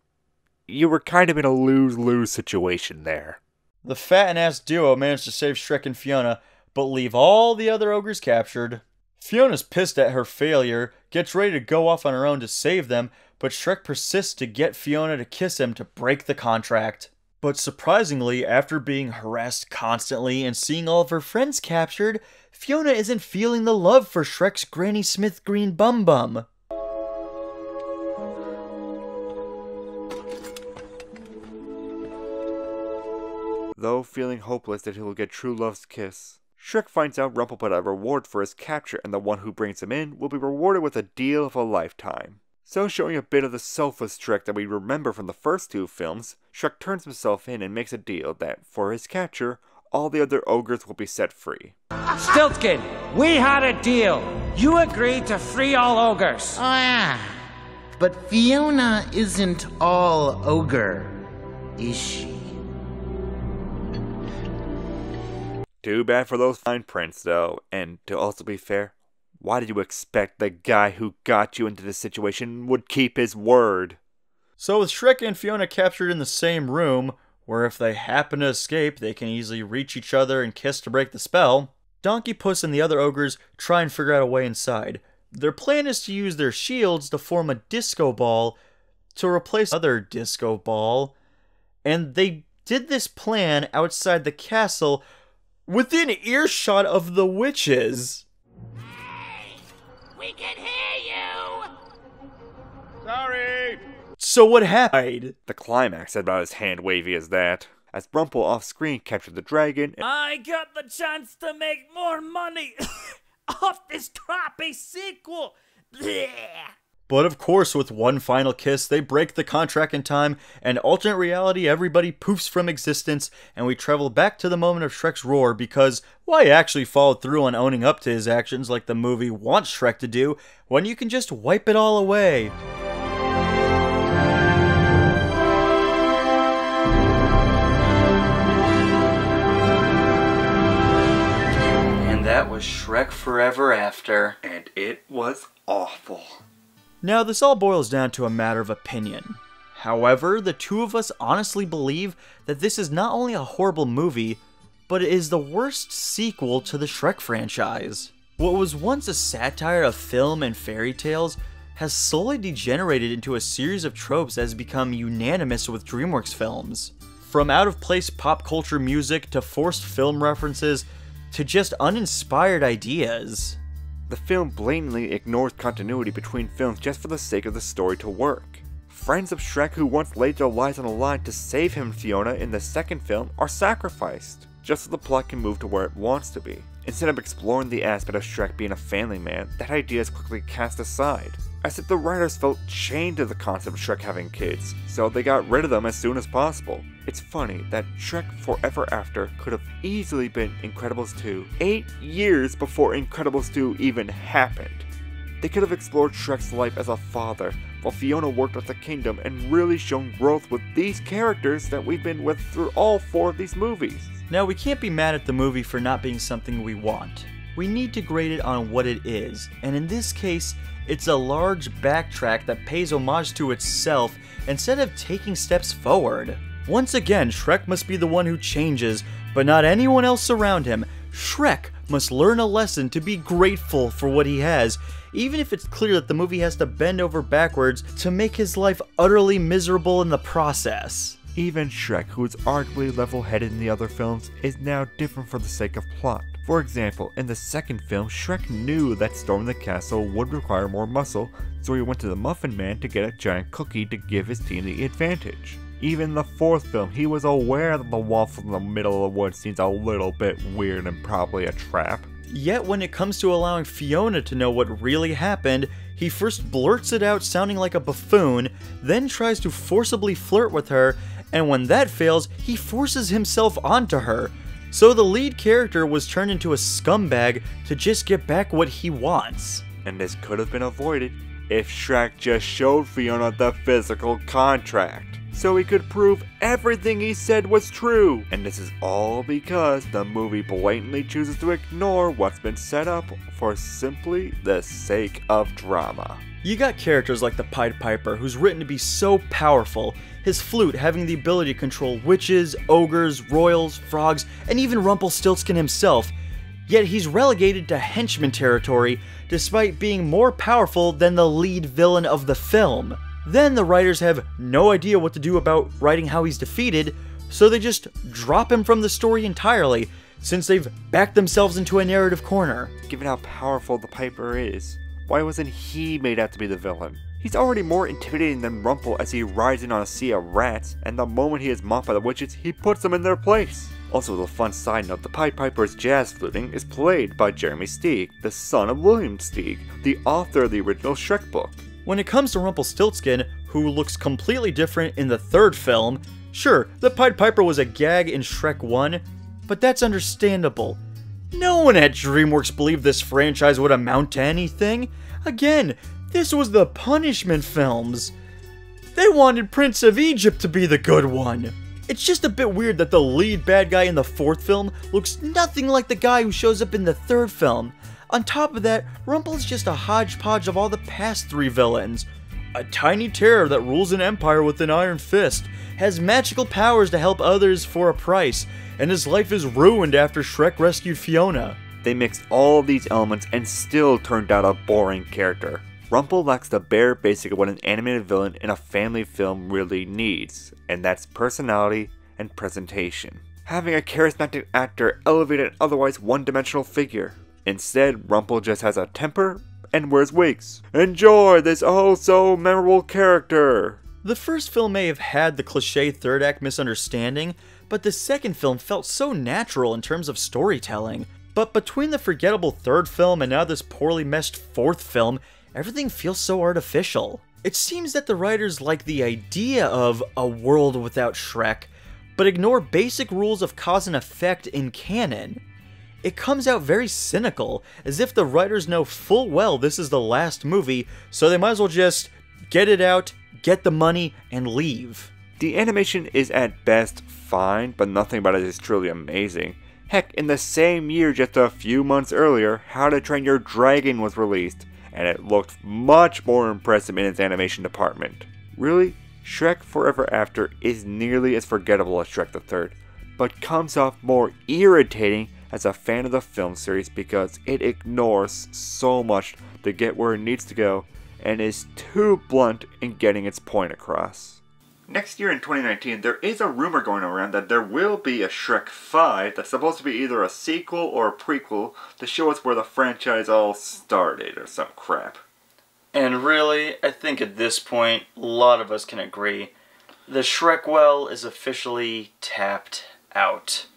You were kind of in a lose-lose situation there. The fat and ass duo managed to save Shrek and Fiona, but leave all the other ogres captured. Fiona's pissed at her failure, gets ready to go off on her own to save them, but Shrek persists to get Fiona to kiss him to break the contract. But surprisingly, after being harassed constantly and seeing all of her friends captured, Fiona isn't feeling the love for Shrek's Granny Smith green bum bum. Though feeling hopeless that he will get true love's kiss, Shrek finds out Rumpel put a reward for his capture, and the one who brings him in will be rewarded with a deal of a lifetime. So showing a bit of the selfless Shrek that we remember from the first two films, Shrek turns himself in and makes a deal that, for his capture, all the other ogres will be set free. Stiltskin, we had a deal. You agreed to free all ogres. Oh yeah, but Fiona isn't all ogre, is she? Too bad for those fine prints, though, and to also be fair, why did you expect the guy who got you into this situation would keep his word? So with Shrek and Fiona captured in the same room, where if they happen to escape, they can easily reach each other and kiss to break the spell, Donkey Puss and the other ogres try and figure out a way inside. Their plan is to use their shields to form a disco ball to replace other disco ball, and they did this plan outside the castle within earshot of the witches. We can hear you! Sorry! So what happened? The climax had about as hand-wavy as that, as Rumple off-screen captured the dragon and I got the chance to make more money off this crappy sequel. Blech. But of course, with one final kiss, they break the contract in time, and alternate reality, everybody poofs from existence, and we travel back to the moment of Shrek's roar because why actually followed through on owning up to his actions like the movie wants Shrek to do, when you can just wipe it all away? And that was Shrek Forever After. and it was awful. Now, this all boils down to a matter of opinion. However, the two of us honestly believe that this is not only a horrible movie, but it is the worst sequel to the Shrek franchise. What was once a satire of film and fairy tales has slowly degenerated into a series of tropes that has become unanimous with DreamWorks films. From out-of-place pop culture music to forced film references to just uninspired ideas. The film blatantly ignores continuity between films just for the sake of the story to work. Friends of Shrek who once laid their lives on the line to save him and Fiona in the second film are sacrificed, just so the plot can move to where it wants to be. Instead of exploring the aspect of Shrek being a family man, that idea is quickly cast aside, as if the writers felt chained to the concept of Shrek having kids, so they got rid of them as soon as possible. It's funny that Shrek Forever After could have easily been Incredibles 2, 8 years before Incredibles 2 even happened. They could have explored Shrek's life as a father, while Fiona worked with the kingdom and really shown growth with these characters that we've been with through all 4 of these movies. Now, we can't be mad at the movie for not being something we want. We need to grade it on what it is, and in this case, it's a large backtrack that pays homage to itself instead of taking steps forward. Once again, Shrek must be the one who changes, but not anyone else around him. Shrek must learn a lesson to be grateful for what he has, even if it's clear that the movie has to bend over backwards to make his life utterly miserable in the process. Even Shrek, who is arguably level-headed in the other films, is now different for the sake of plot. For example, in the second film, Shrek knew that storming the castle would require more muscle, so he went to the Muffin Man to get a giant cookie to give his team the advantage. Even in the fourth film, he was aware that the waffle in the middle of the woods seems a little bit weird and probably a trap. Yet when it comes to allowing Fiona to know what really happened, he first blurts it out sounding like a buffoon, then tries to forcibly flirt with her, and when that fails, he forces himself onto her. So the lead character was turned into a scumbag to just get back what he wants. And this could have been avoided if Shrek just showed Fiona the physical contract, so he could prove everything he said was true. And this is all because the movie blatantly chooses to ignore what's been set up for simply the sake of drama. You got characters like the Pied Piper, who's written to be so powerful, his flute having the ability to control witches, ogres, royals, frogs, and even Rumpelstiltskin himself, yet he's relegated to henchman territory despite being more powerful than the lead villain of the film. Then the writers have no idea what to do about writing how he's defeated, so they just drop him from the story entirely, since they've backed themselves into a narrative corner. Given how powerful the Piper is, why wasn't he made out to be the villain? He's already more intimidating than Rumple as he rides in on a sea of rats, and the moment he is mocked by the witches, he puts them in their place. Also, the fun side note, the Pied Piper's jazz fluting is played by Jeremy Steig, the son of William Steig, the author of the original Shrek book. When it comes to Rumpelstiltskin, who looks completely different in the third film, sure, the Pied Piper was a gag in Shrek 1, but that's understandable. No one at DreamWorks believed this franchise would amount to anything. Again, this was the punishment films. They wanted Prince of Egypt to be the good one. It's just a bit weird that the lead bad guy in the fourth film looks nothing like the guy who shows up in the third film. On top of that, Rumple is just a hodgepodge of all the past 3 villains. A tiny terror that rules an empire with an iron fist, has magical powers to help others for a price, and his life is ruined after Shrek rescued Fiona. They mixed all of these elements and still turned out a boring character. Rumple lacks the bare basic of what an animated villain in a family film really needs, and that's personality and presentation. Having a charismatic actor elevate an otherwise one-dimensional figure. Instead, Rumple just has a temper and wears wigs. Enjoy this oh so memorable character. The first film may have had the cliche third act misunderstanding, but the second film felt so natural in terms of storytelling. But between the forgettable third film and now this poorly meshed fourth film, everything feels so artificial. It seems that the writers like the idea of a world without Shrek, but ignore basic rules of cause and effect in canon. It comes out very cynical, as if the writers know full well this is the last movie, so they might as well just get it out, get the money, and leave. The animation is at best fine, but nothing about it is truly amazing. Heck, in the same year, just a few months earlier, How to Train Your Dragon was released, and it looked much more impressive in its animation department. Really, Shrek Forever After is nearly as forgettable as Shrek the Third, but comes off more irritating as a fan of the film series because it ignores so much to get where it needs to go and is too blunt in getting its point across. Next year in 2019, there is a rumor going around that there will be a Shrek 5 that's supposed to be either a sequel or a prequel to show us where the franchise all started or some crap. And really, I think at this point, a lot of us can agree, the Shrek well is officially tapped out.